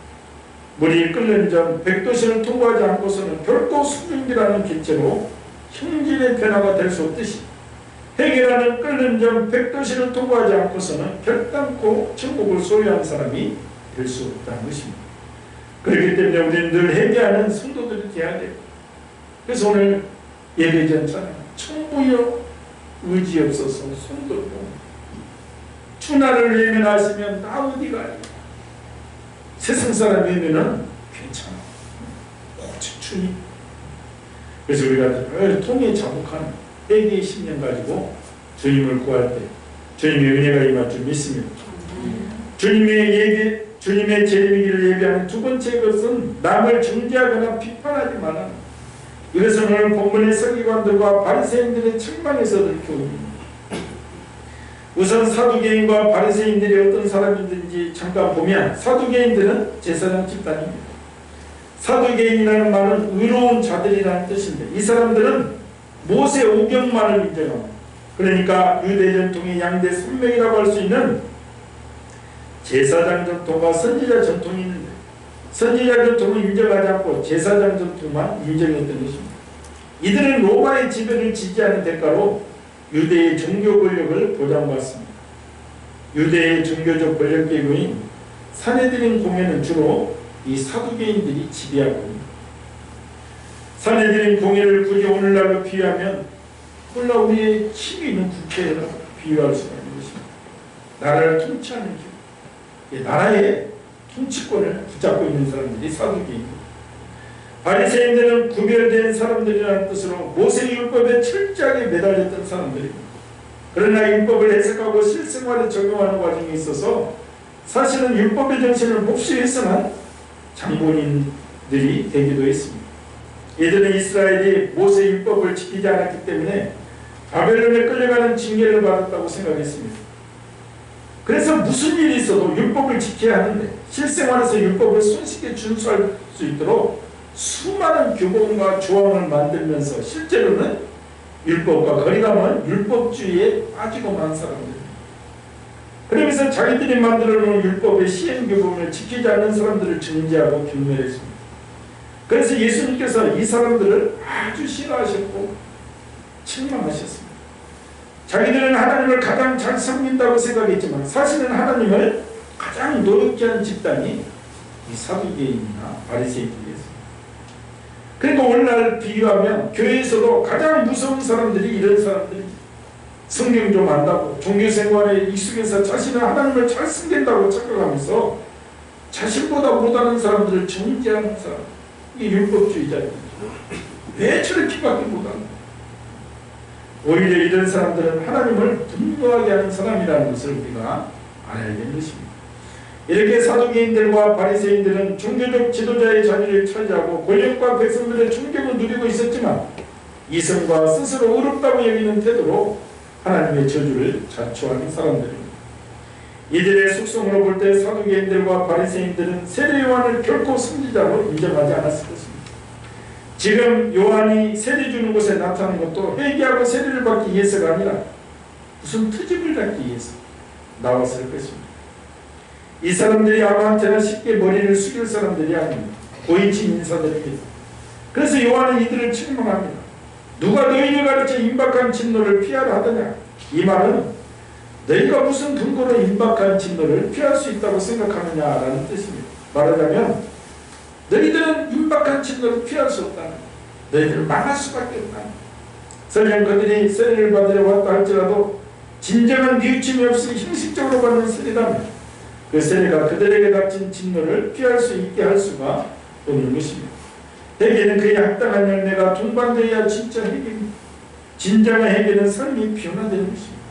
물이 끓는 전 백도신을 통과하지 않고서는 별도 수증기라는 객체로 형질의 변화가 될 수 없듯이 회개라는 끓는 전 백도신을 통과하지 않고서는 결단코 천국을 소유한 사람이 될 수 없다는 것입니다. 그렇기 때문에 우리는 늘 회개하는 성도들이 되어야 돼요. 그래서 오늘 예배 전처럼 천부여 의지 없어서 손들고 주나를 외면하시면 나 어디 가요? 세상 사람 외면은 괜찮아. 오직 주님. 그래서 우리가 늘 통에 자복한 회개의 심령 가지고 주님을 구할 때 주님의 은혜가 임할 줄 믿습니다. 주님의 재림이기를 예비하는 두 번째 것은 남을 정죄하거나 비판하지 말라. 이것은 오늘 본문의 서기관들과 바리새인들의 책망에서 얻은 교훈입니다. 우선 사두개인과 바리새인들이 어떤 사람인지 잠깐 보면, 사두개인들은 제사장 집단입니다. 사두개인이라는 말은 의로운 자들이라는 뜻인데, 이 사람들은 모세 오경만을 인정합니다. 그러니까 유대 전통의 양대 산맥이라고 할 수 있는 제사장 전통과 선지자 전통이 있는데, 선지자 전통은 인정하지 않고 제사장 전통만 인정했던 것입니다. 이들은 로마의 지배를 지지하는 대가로 유대의 종교 권력을 보장받습니다. 유대의 종교적 권력 기구인 산헤드린 공회는 주로 이 사두개인들이 지배하고 있습니다. 산헤드린 공회를 굳이 오늘날로 비유하면 홀라 우리의 힘이 있는 국회라고 비유할 수가 있는 것입니다. 나라를 통치하는 기구, 나라의 통치권을 붙잡고 있는 사람들이 사두개인입니다. 바리새인들은 구별된 사람들이라는 뜻으로 모세의 율법에 철저하게 매달렸던 사람들입니다. 그러나 율법을 해석하고 실생활에 적용하는 과정에 있어서 사실은 율법의 정신을 몹시 훼손한 장본인들이 되기도 했습니다. 이들은 이스라엘이 모세 율법을 지키지 않았기 때문에 바벨론에 끌려가는 징계를 받았다고 생각했습니다. 그래서 무슨 일이 있어도 율법을 지켜야 하는데 실생활에서 율법을 손쉽게 준수할 수 있도록 수많은 규범과 조항을 만들면서 실제로는 율법과 거리가 먼 율법주의에 빠지고만 사람들입니다. 그러면서 자기들이 만들어 놓은 율법의 시행 규범을 지키지 않는 사람들을 정죄하고 경멸했습니다. 그래서 예수님께서 이 사람들을 아주 싫어하셨고 책망하셨습니다. 자기들은 하나님을 가장 잘 섬긴다고 생각했지만 사실은 하나님을 가장 노엽게 한 집단이 이 사두개인이나 바리새인들이었습니다. 그러니까 오늘날 비유하면 교회에서도 가장 무서운 사람들이 이런 사람들입니다. 성경 좀 안다고 종교생활에 익숙해서 자신은 하나님을 잘 섬긴다고 착각하면서 자신보다 못하는 사람들을 정죄하는 사람, 이게 율법주의자입니다. 왜 저렇게밖에 못하는? 오히려 이런 사람들은 하나님을 분노하게 하는 사람이라는 것을 우리가 알아야 되는 것입니다. 이렇게 사두개인들과 바리새인들은 종교적 지도자의 자리를 차지하고 권력과 백성들의 존경을 누리고 있었지만 이성과 스스로 어렵다고 여기는 태도로 하나님의 저주를 자초하는 사람들입니다. 이들의 속성으로 볼 때 사두개인들과 바리새인들은 세례 요한을 결코 선지자로 인정하지 않았을 것입니다. 지금 요한이 세례 주는 곳에 나타난 것도 회개하고 세례를 받기 위해서가 아니라 무슨 트집을 잡기 위해서 나왔을 것입니다. 이 사람들이 아무한테나 쉽게 머리를 숙일 사람들이 아닙니다. 고위층 인사들입니다. 그래서 요한은 이들을 책망합니다. 누가 너희를 가르쳐 임박한 진노를 피하라 하더냐. 이 말은 너희가 무슨 근거로 임박한 진노를 피할 수 있다고 생각하느냐라는 뜻입니다. 말하자면 너희들은 임박한 진노를 피할 수 없다는, 너희들은 망할 수밖에 없다는. 설령 그들이 세례를 받으려 왔다 할지라도 진정한 뉘우침이 없이 형식적으로 받는 세례라면 그 세례가 그들에게 닥친 진노를 피할 수 있게 할 수가 없는 것입니다. 회개는 그에 합당한 열매가 동반되어야 진짜 회개입니다. 진정한 회개는 삶이 변화되는 것입니다.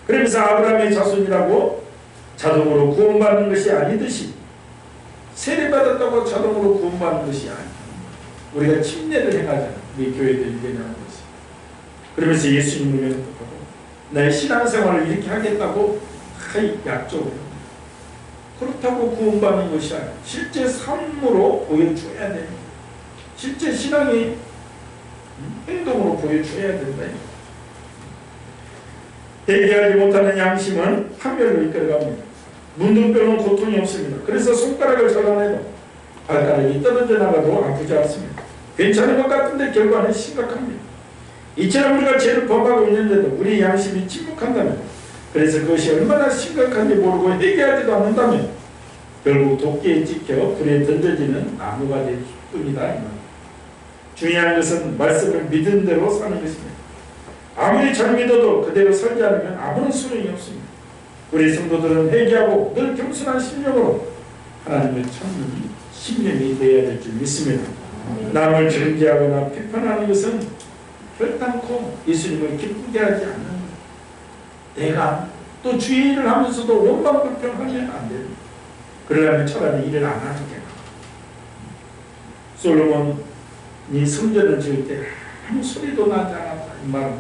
그러면서 아브라함의 자손이라고 자동으로 구원받는 것이 아니듯이 세례받았다고 자동으로 구원받는 것이 아닙니다. 우리가 침례를 행하잖아요. 우리 교회들이 얘기하는 것이. 그러면서 예수님을 영접하고 나의 신앙생활을 이렇게 하겠다고 약속을 그렇다고 구원받는 것이 아니라 실제 삶으로 보여줘야 됩니다. 실제 신앙의 행동으로 보여줘야 된다. 회개하지 못하는 양심은 판별로 이끌어갑니다. 문둥병은 고통이 없습니다. 그래서 손가락을 잘라내도 발가락이 떨어져 나가도 아프지 않습니다. 괜찮은 것 같은데 결과는 심각합니다. 이처럼 우리가 죄를 범하고 있는데도 우리 양심이 침묵한다면, 그래서 그것이 얼마나 심각한지 모르고 회개하지도 않는다면 결국 도끼에 찍혀 불에 던져지는 나무가 될 뿐이다. 중요한 것은 말씀을 믿은 대로 사는 것입니다. 아무리 잘 믿어도 그대로 살지 않으면 아무런 소용이 없습니다. 우리 성도들은 회개하고 늘 겸손한 심령으로 하나님을 찾는 심령이 되어야 될 줄 믿습니다. 남을 정죄하거나 비판하는 것은 결단코 예수님을 기쁘게 하지 않는 것. 내가 또 주의 일을 하면서도 원망불평하면 안 됩니다. 그러려면 차라리 일을 안 하는 게 나아. 솔로몬이 성전을 지을 때 아무 소리도 나지 않았다. 이 말은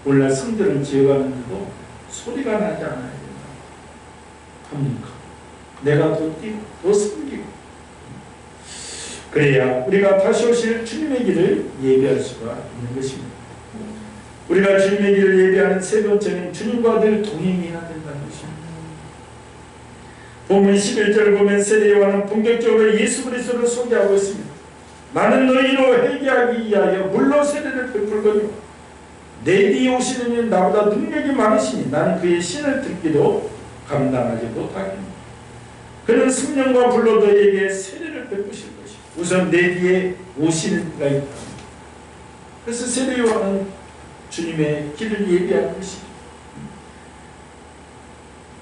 원래 성전을 지어가는데도 소리가 나지 않아야 된다. 합니까? 내가 더 뛰고 더 섬기고 그래야 우리가 다시 오실 주님의 길을 예비할 수가 있는 것입니다. 우리가 주님의 길을 예비하는 세 번째는 주님과 늘 동행해야 된다는 것입니다. 본문 11절을 보면 세례요한은 본격적으로 예수 그리스도를 소개하고 있습니다. 나는 너희로 회개하기 위하여 물로 세례를 베풀거니와 내 뒤에 오시는 이는 나보다 능력이 많으시니 나는 그의 신을 듣기도 감당하지 못하겠노라. 그는 성령과 불로 너희에게 세례를 베푸실 것이고 우선 내 뒤에 오시는 이가 있다. 그래서 세례요한은 주님의 길을 예비하는 것이죠.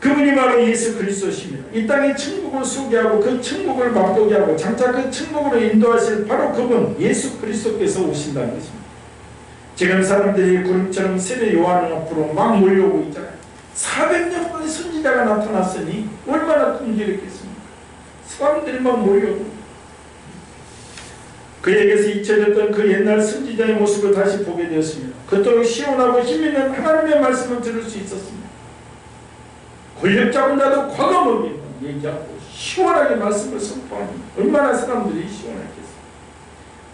그분이 바로 예수 그리스도십니다. 이 땅에 천국을 소개하고 그 천국을 맛보게 하고 장차 그 천국으로 인도하실 바로 그분 예수 그리스도께서 오신다는 것입니다. 지금 사람들이 구름처럼 세례 요한 앞으로 막 몰려오고 있잖아요. 400년 만에 선지자가 나타났으니 얼마나 끈질겼겠습니까? 사람들이 막 몰려오고 그에게서 잊혀졌던 그 옛날 선지자의 모습을 다시 보게 되었습니다. 그토록 시원하고 힘있는 하나님의 말씀을 들을 수 있었습니다. 권력 잡은 자도 과감하게 얘기하고 시원하게 말씀을 선포하니 얼마나 사람들이 시원했겠어요.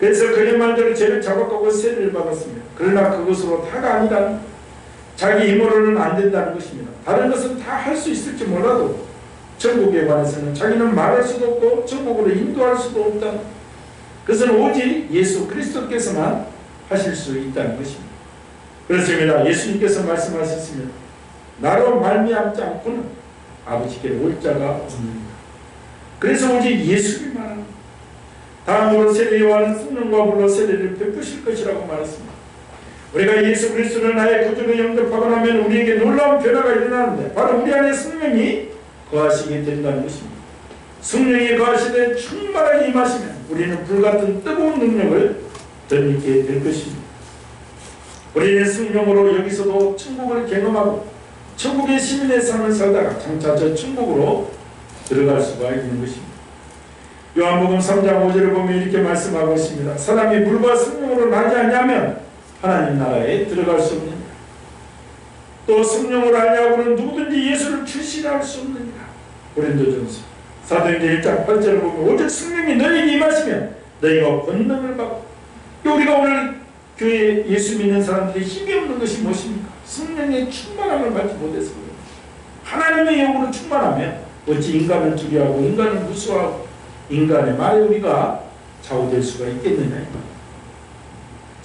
그래서 그의 말대로 죄를 잡아가고 세례를 받았습니다. 그러나 그것으로 다가 아니라는 자기 힘으로는 안 된다는 것입니다. 다른 것은 다 할 수 있을지 몰라도 천국에 관해서는 자기는 말할 수도 없고 천국으로 인도할 수도 없다. 그것은 오직 예수 그리스도께서만 하실 수 있다는 것입니다. 그렇습니다. 예수님께서 말씀하셨습니다. 나로 말미암지 않고는 아버지께 올 자가 없느니라. 그래서 오직 예수님만 합니다. 다음으로 세례 요한은 성령과 불로 세례를 베푸실 것이라고 말했습니다. 우리가 예수 그리스도를 나의 구주로 영접하고 나면 우리에게 놀라운 변화가 일어나는데 바로 우리 안에 성령이 거하시게 된다는 것입니다. 성령이 거하시되 충만하게 임하시면 우리는 불같은 뜨거운 능력을 덧입게 될 것입니다. 우리는 성령으로 여기서도 천국을 경험하고 천국의 시민의 삶을 살다가 장차 저 천국으로 들어갈 수가 있는 것입니다. 요한복음 3장 5절을 보면 이렇게 말씀하고 있습니다. 사람이 물과 성령으로 나지 않냐면 하나님 나라에 들어갈 수 없느니라. 또 성령으로 알냐고는 누구든지 예수를 출신할 수 없느니라. 고린도전서 사도행전 1장 8절을 보면 오직 성령이 너희에게 임하시면 너희가 권능을 받고 우리가 오늘 교회에 예수 믿는 사람들이 힘이 없는 것이 무엇입니까? 성령의 충만함을 받지 못해서 그래요. 하나님의 영으로 충만하면 어찌 인간을 두려워하고 인간을 무서워하고 인간의 말에 우리가 좌우될 수가 있겠느냐.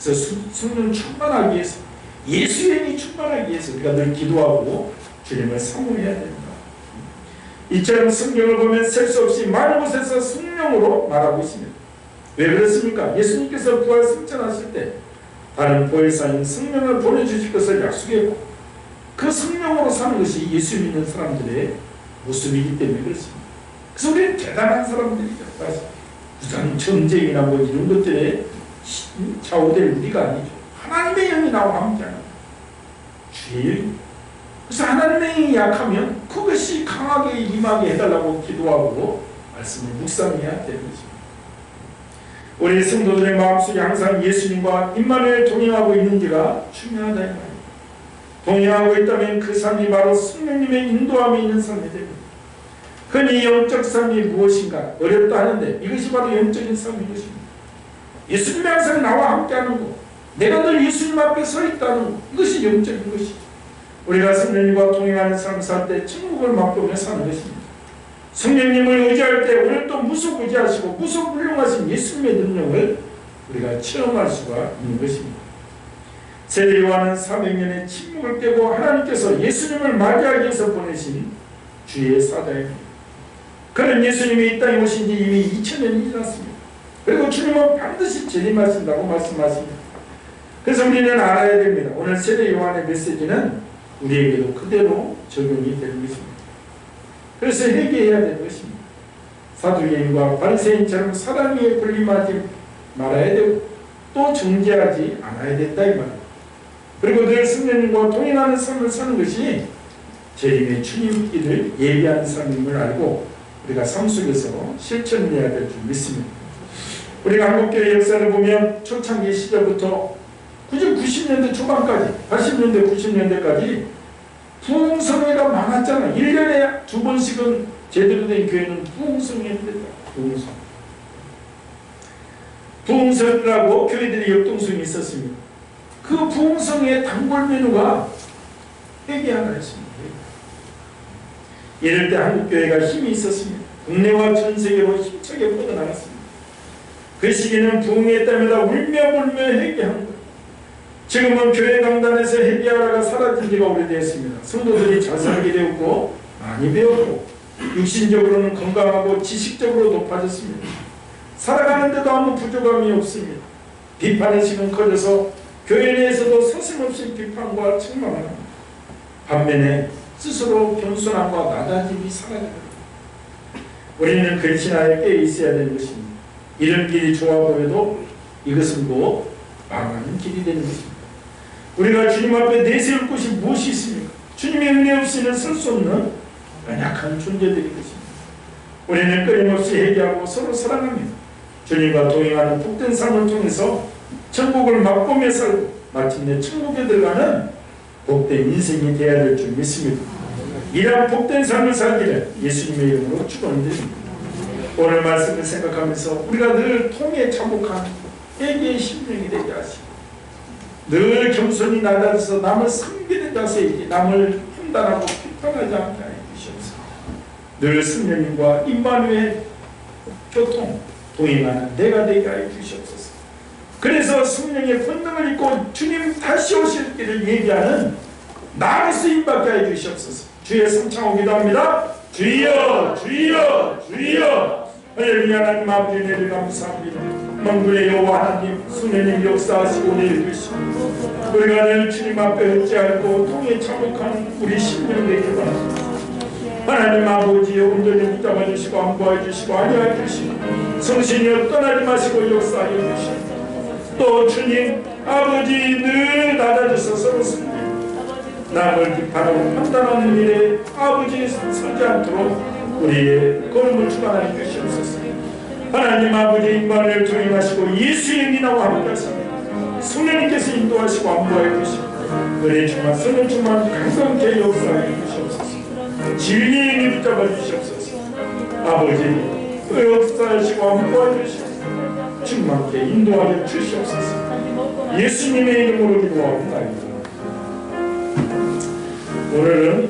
그래서 성령 충만하기 위해서 예수의 영이 충만하기 위해서 우리가 늘 기도하고 주님을 사모해야 됩니다. 이처럼 성경을 보면 셀 수 없이 많은 곳에서 성령으로 말하고 있습니다. 왜 그렇습니까? 예수님께서 부활 승천하실 때 다른 보혜사인 성령을 보내주실 것을 약속했고 그 성령으로 사는 것이 예수 믿는 사람들의 모습이기 때문에 그렇습니다. 그래서 우리는 대단한 사람들이죠. 무슨 전쟁이나 뭐 이런 것들에 좌우될 우리가 아니죠. 하나님의 영이 나와 함께하는 주의 영. 그래서 하나님의 영이 약하면 그것이 강하게 임하게 해달라고 기도하고 말씀을 묵상해야 되는 것입니다. 우리 성도들의 마음속에 항상 예수님과 임마누엘 동행하고 있는지가 중요하다 이 말입니다. 동행하고 있다면 그 삶이 바로 성령님의 인도함이 있는 삶이 됩니다. 흔히 영적 삶이 무엇인가 어렵다 하는데 이것이 바로 영적인 삶인 것입니다. 예수님이 항상 나와 함께하는 것, 내가 늘 예수님 앞에 서 있다는 것, 이것이 영적인 것이죠. 우리가 성령님과 동행하는 삶을 살 때 천국을 맛보며 사는 것입니다. 성령님을 의지할 때 오늘도 무속 의지하시고 무속 훌륭하신 예수님의 능력을 우리가 체험할 수가 있는 것입니다. 세례 요한은 400년의 침묵을 깨고 하나님께서 예수님을 맞이하기 위해서 보내신 주의 사자입니다. 그는 예수님이 이 땅에 오신 지 이미 2000년이 지났습니다. 그리고 주님은 반드시 재림하신다고 말씀하십니다. 그래서 우리는 알아야 됩니다. 오늘 세례 요한의 메시지는 우리에게도 그대로 적용이 되는 것입니다. 그래서 회개해야 되는 것입니다. 사두개인과 바리새인처럼 사단 위에 군림하지 말아야 되고 또 정죄하지 않아야 된다 이 말입니다. 그리고 늘 성령님과 동행하는 삶을 사는 것이 재림의 주님길을 예비하는 삶임을 알고 우리가 삶 속에서 실천해야 될 줄 믿습니다. 우리가 한국교회 역사를 보면 초창기 시절부터 90년대 초반까지 80년대 90년대까지 부흥성회가 많았잖아. 1년에 2번씩은 제대로 된 교회는 부흥성회입니다. 부흥성이라고 교회들이 역동성이 있었습니다. 그 부흥성의 단골 메뉴가 회개 하나였습니다. 이럴 때 한국교회가 힘이 있었습니다. 국내와 전 세계로 힘차게 뻗어나갔습니다. 그 시기는 부흥회 때마다 울며불며 회개한 거예요. 지금은 교회 강단에서 회개하라가 사라진 지가 오래되었습니다. 성도들이 잘 살게 되었고 많이 배웠고 육신적으로는 건강하고 지식적으로 높아졌습니다. 살아가는데도 아무 부족함이 없습니다. 비판의 식은 커져서 교회 내에서도 서슴없이 비판과 책망을 합니다. 반면에 스스로 겸손함과 낮아짐이 사라집니다. 우리는 근신하여 깨어 있어야 되는 것입니다. 이런 길이 좋아 보여도 이것은 곧 망하는 길이 되는 것입니다. 우리가 주님 앞에 내세울 곳이 무엇이 있습니까? 주님의 은혜 없이는 설 수 없는 연약한 존재들이 것입니다. 우리는 끊임없이 회개하고 서로 사랑합니다. 주님과 동행하는 복된 삶을 통해서 천국을 맛보며 살고 마침내 천국에 들어가는 복된 인생이 되어야 될 줄 믿습니다. 이러한 복된 삶을 살기를 예수님의 이름으로 축원드립니다. 오늘 말씀을 생각하면서 우리가 늘 통에 참혹한 회개의 심령이 되게 하시고 늘 겸손히 낮아져서 남을 섬기는 자세이지 남을 판단하고 비판하지 않게 하여 주시옵소서. 늘 성령님과 임마누엘 교통 동행하는 내가 되게 하여 주시옵소서. 그래서 성령의 권능을 입고 주님 다시 오실 길을 얘기하는 나로 쓰임받게 하여 주시옵소서. 주의 성창을 기도합니다. 주여 주여 주여. 할렐루야. 하나님 아버지 은혜를 감사합니다. 만군의 여호와 하나님 수내님 역사하시고 내려주시고 우리가 늘 주님 앞에 어찌하고 통에 참혹한 우리 심령 되길 바랍니다. 하나님 아버지 온전히 붙잡아 주시고 안보해 주시고 안위해 주시고 성신이 떠나지 마시고 역사하여 주시고 또 주님 아버지 늘 낮아져서 서로 섬기고 남을 비판하고 판단하는 일에 아버지 서지 않도록 우리의 걸음을 주관하여 주시옵소서. 하나님 아버지 임마누엘 동행하시고 예수의 미나와 함께하시고 성령님께서 인도하시고 안보하여 주시고 은혜 충만 성령 충만 강성케 역사하여 주시옵소서. 진리의 힘이 붙잡아 주시옵소서. 아버지 역사하시고 안보하여 주시옵소서. 충만케 인도하여 주시옵소서. 예수님의 이름으로 기도하옵나이다. 오늘은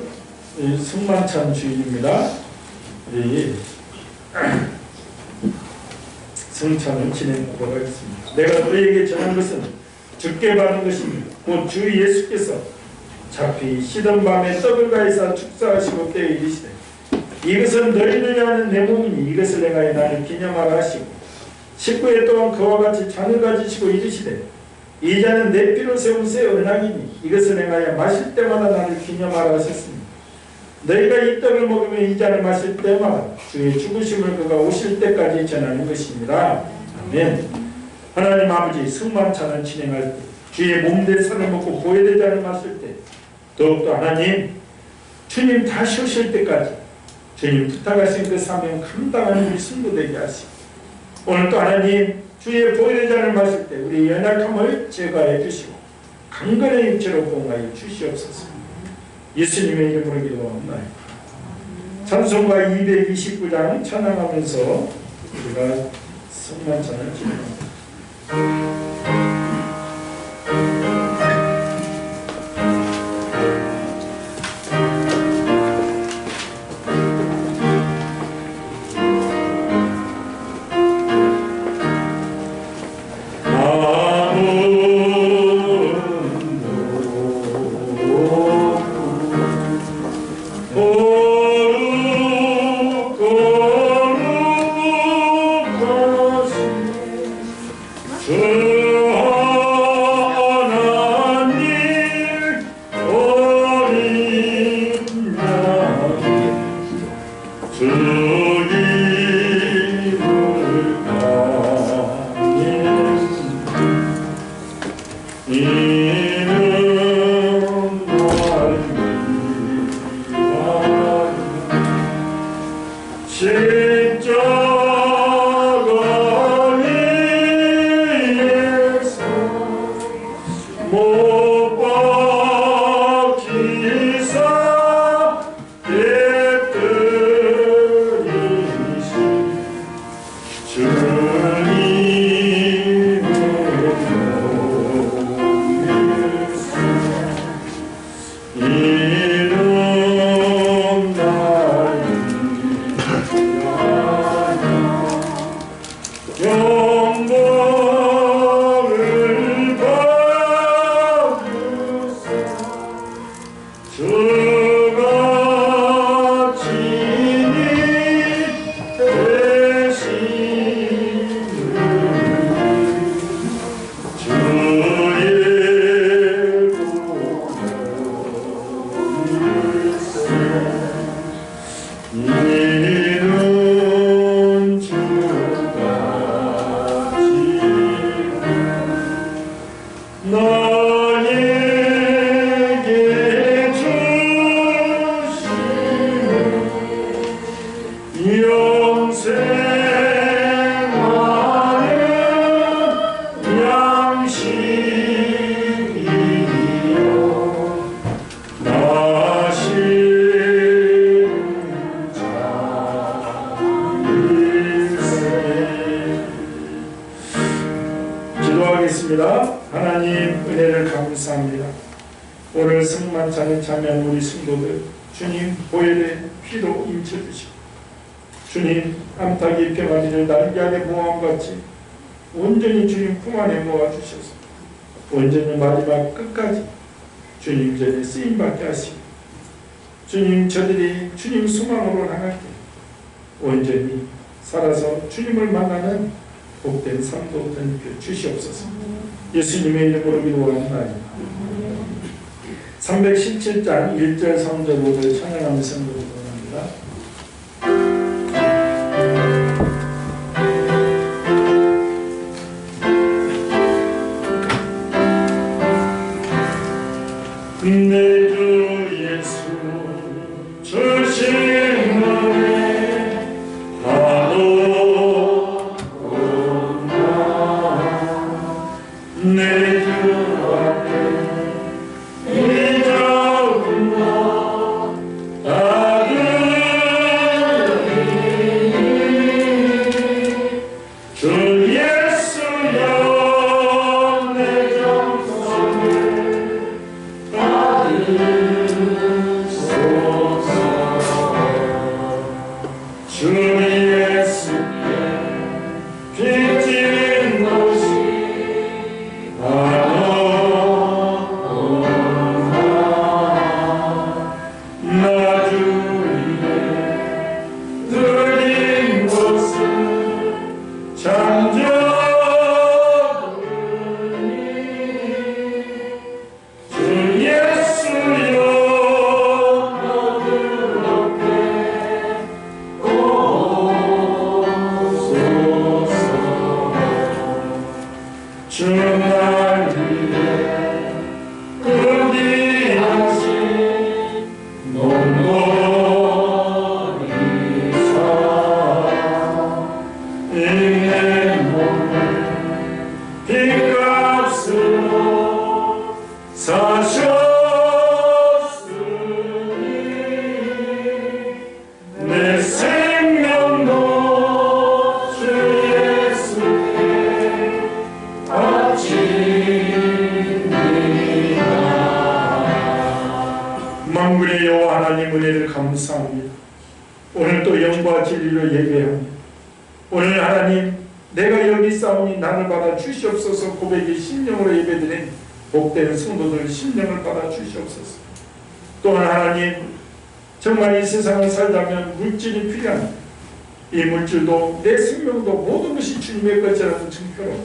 성만찬 주일입니다. 성찬을 진행하도록 하겠습니다. 내가 너희에게 전한 것은 주께 받은 것입니다. 곧 주 예수께서 잡히 쉬던 밤에 떡을 가지사 축사하시고 때에 이르시되 이것은 너희를 위하는 내 몸이니 이것을 행하여 나를 기념하라 하시고 19회 동안 그와 같이 잔을 가지시고 이르시되 이 잔은 내 피로 세운 새 언약이니 이것을 행하여 마실 때마다 나를 기념하라 하셨습니다. 너희가 이 떡을 먹으며 이 잔을 마실 때마다 주의 죽으심을 그가 오실 때까지 전하는 것입니다. 아멘. 하나님 아버지 성만찬을 진행할 때 주의 몸된 살을 먹고 보혈의 잔을 마실 때 더욱더 하나님 주님 다시 오실 때까지 주님 부탁하신 그 사명 감당하는 우리 성도 되게 하시고 오늘 또 하나님 주의 보혈의 잔을 마실 때 우리 연약함을 제거해 주시고 강건의 육체로 공하여 주시옵소서. 예수님의 이름으로 기도합니다. 찬송가 229장 찬양하면서 우리가 성만찬을 진행합니다. 주 하나님 성만찬에 참여한 우리 성도들 주님 보혈의 피로 인쳐주시고 주님 암탉이 병아리를 날개안에 모함같이 온전히 주님 품 안에 모아주셔서 온전히 마지막 끝까지 주님 전에 쓰임받게 하시고 주님 저들이 주님 소망으로 나갈 때 온전히 살아서 주님을 만나는 복된 삶도 던져 주시옵소서. 예수님의 이름으로 기도하옵나이다. 317장 1절 3절 5절 찬양하면서 기도합니다. 내 주 예수 주신 은혜 바로 내 주 앞에 이적은 너 아들이 주 예수여 내 정성을 받으소서. 주 예수께 빚진 것이 만군의 여호와 하나님 은혜를 감사합니다. 오늘 또 영과 진리로 예배합니다. 오늘 하나님 내가 여기 싸우니 나를 받아 주시옵소서 고백의 심령으로 예배드린 복된 성도들 심령을 받아 주시옵소서. 또한 하나님 정말 이 세상을 살자면 물질이 필요합니다. 이 물질도 내 생명도 모든 것이 주님의 것이라는 증표로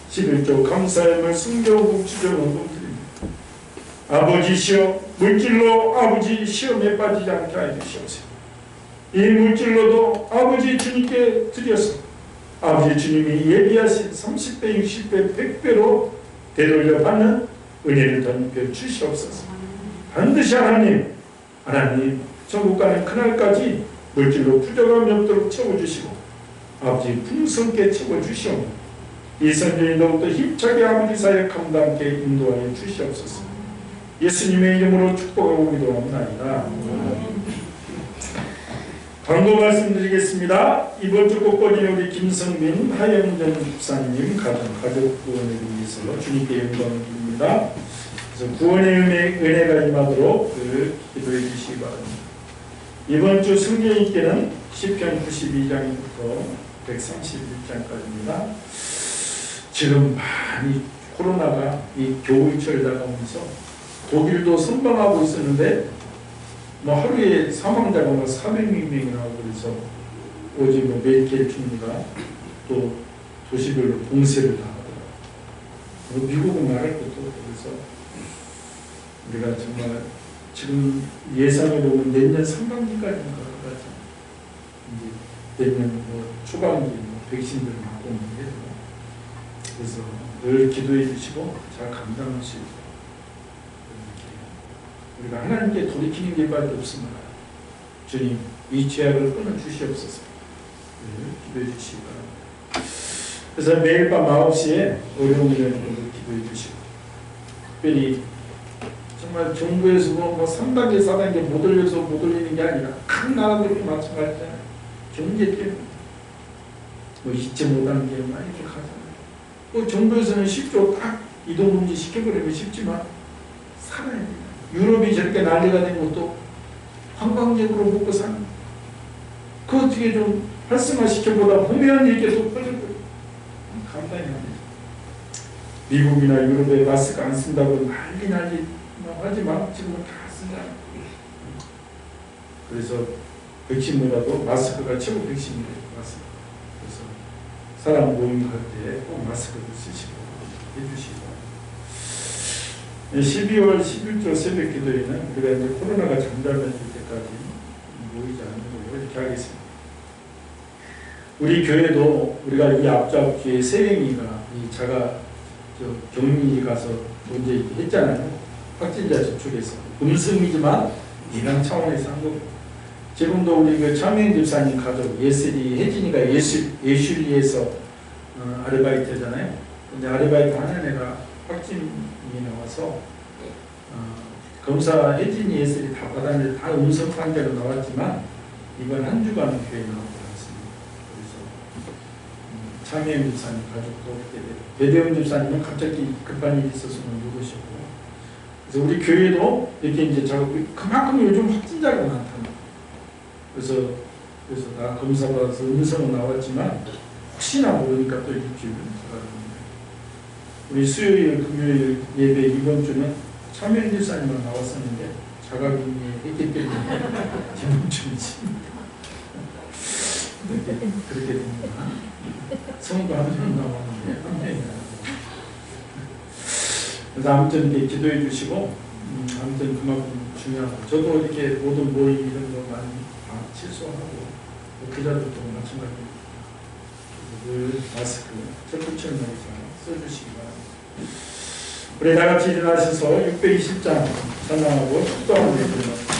11조 감사함을 숨겨오고 묵주적으로 드립니다. 아버지시여 물질로 아버지 시험에 빠지지 않게 해주시옵소서. 이 물질로도 아버지 주님께 드려서 아버지 주님이 예비하신 30배, 60배, 100배로 되돌려 받는 은혜를 던져 주시옵소서. 반드시 하나님 천국 가는 그날까지 물질로 부족함이 없도록 채워주시고 아버지 풍성케 채워주시옵고 이 선전이 더욱더 힘차게 아버지 사역함과 함께 인도하여 주시옵소서. 예수님의 이름으로 축복하고 기도합니다. 광고 말씀드리겠습니다. 이번 주 꽃꽂이 우리 김성민 하영전 집사님 가족 구원을 위해서 주님께 영광을 드립니다. 그래서 구원의 은혜가 임하도록 기도해 주시기 바랍니다. 이번 주 성경 읽기는 시편 92장부터 131장까지입니다. 지금 많이 코로나가 이 겨울철 다가오면서 독일도 선방하고 있었는데 하루에 사망자가 400명이 나오고 그래서 어제 메르켈 총리가 또 도시별로 봉쇄를 다 하더라고요. 미국은 말할 것도 없고 그래서 우리가 정말 지금 예상해 보면 내년 상반기까지인가 그러죠. 이제 내년 초반기 백신들 맞고 있는데 그래서 늘 기도해 주시고 잘 감당할 수 있도록 우리가 하나님께 돌이키는 길밖에 없습니다. 주님 이 죄악을 끊어주시옵소서. 기도해 주시기 바랍니다. 그래서 매일 밤 9시에 어려운 일을 기도해 주시고 특별히 정말 정부에서 3단계 4단계 못 올려서 못 올리는 게 아니라 큰 나라들도 마찬가지잖아요. 경제 때문에 2.5단계 많이 이렇게 가잖아요. 정부에서는 10조 딱 이동금지 시켜버리면 쉽지만 살아야 돼요. 유럽이 저렇게 난리가 된 것도 관광객으로 먹고 사는 거예요. 그 어떻게 좀 활성화시켜보다 보면 이렇게 또 퍼져버려요. 감당이 안 되죠. 미국이나 유럽에 마스크 안 쓴다고 난리 하지만 지금은 다 쓰잖아요. 그래서 백신보다도 마스크가 최고 백신이에요. 마스크. 그래서 사람 모임할 때 꼭 마스크를 쓰시고 해주시고. 12월 11조 새벽 기도에는 우리가 이제 코로나가 잠잠해질 때까지 모이지 않는 걸로 이렇게 하겠습니다. 우리 교회도 우리가 이 앞주에 세령이가 이 자가 격리 가서 문제 있게 했잖아요. 확진자 접촉에서 음성이지만 예방 차원에서 한 거고. 지금도 우리 그 차명 집사님 가족 예슬이 혜진이가 예슐리에서 아르바이트잖아요. 근데 아르바이트 하는 애가 확진이 나와서 검사 혜진이 예슬이 다 받았는데 다 음성 판정으로 나왔지만 이번 한 주간 교회에 나온 것 같습니다. 그래서 차명 집사님 가족도 그때 배대훈 집사님은 갑자기 급한 일이 있어서 누구시고. 그래서 우리 교회도 이렇게 이제 그만큼 요즘 확진자가 많답니다. 그래서 나 검사 받아서 음성은 나왔지만 혹시나 모르니까 또 일주일 들어갑니다. 우리 수요일, 금요일 예배 이번 주는 차명 집사님만 나왔었는데 자가격리 했기 때문에 이번 주는 그렇게 됩니다. 성도 한 명 나왔는데 한 명이 그래서 아무튼 이렇게 기도해 주시고 아무튼 그만큼 중요하고 저도 이렇게 모든 모임 이런 거 많이 취소하고 기자들도 마찬가지입니다. 늘 마스크 철부처럼 써주시기 바랍니다. 우리 다같이 일어나셔서 620장 찬양하고 축도하는 데 들어갑니다.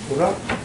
뭐라?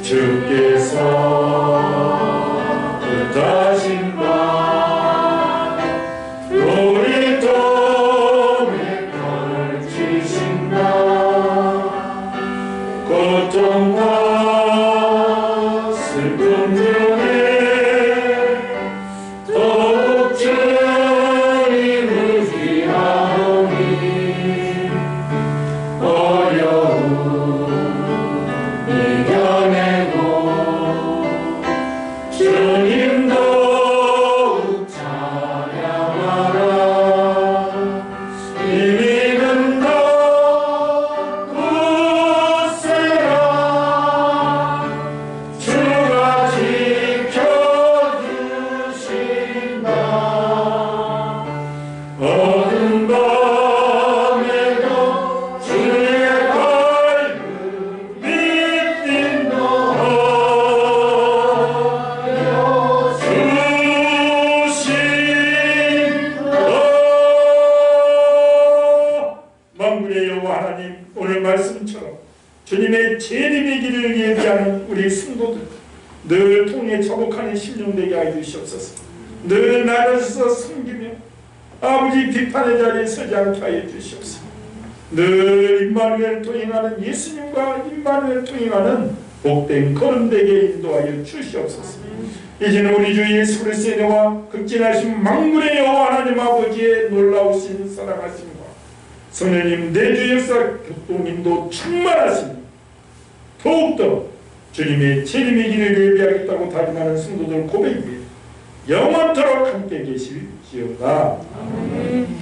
주께서 뜻하신 바 우리 tom에 걸치신다. 고통과 슬픔 중에 더욱 주님을 의지하오니 어려움 이겨내고 주님 더욱 찬양하라. 이미는 더 굳세라. 주가 지켜주신다. 어두운 밤에도 주의 밝은 빛이 만군의 여호와 하나님, 오늘 말씀처럼 주님의 재림의 길을 예비하는 우리 성도들 늘 통해 자복하는 심령 되게 하여 주시옵소서. 늘 나를 서 섬기며 아버지 비판의 자리에 서지 않게 하여 주시옵소서. 늘 임마누엘 통행하는 예수님과 임마누엘 통행하는 복된 걸음 되게 인도하여 주시옵소서. 이제는 우리 주 예수 그리스도의 은혜와 극진하신 만군의 여호와 하나님 아버지의 놀라우신 사랑하심과 성령님 내주 역사 교통인도 충만하시니 더욱더 주님의 재림의 길을 예비하겠다고 다짐하는 성도들 고백 위에 영원토록 함께 계실지어다. 아멘.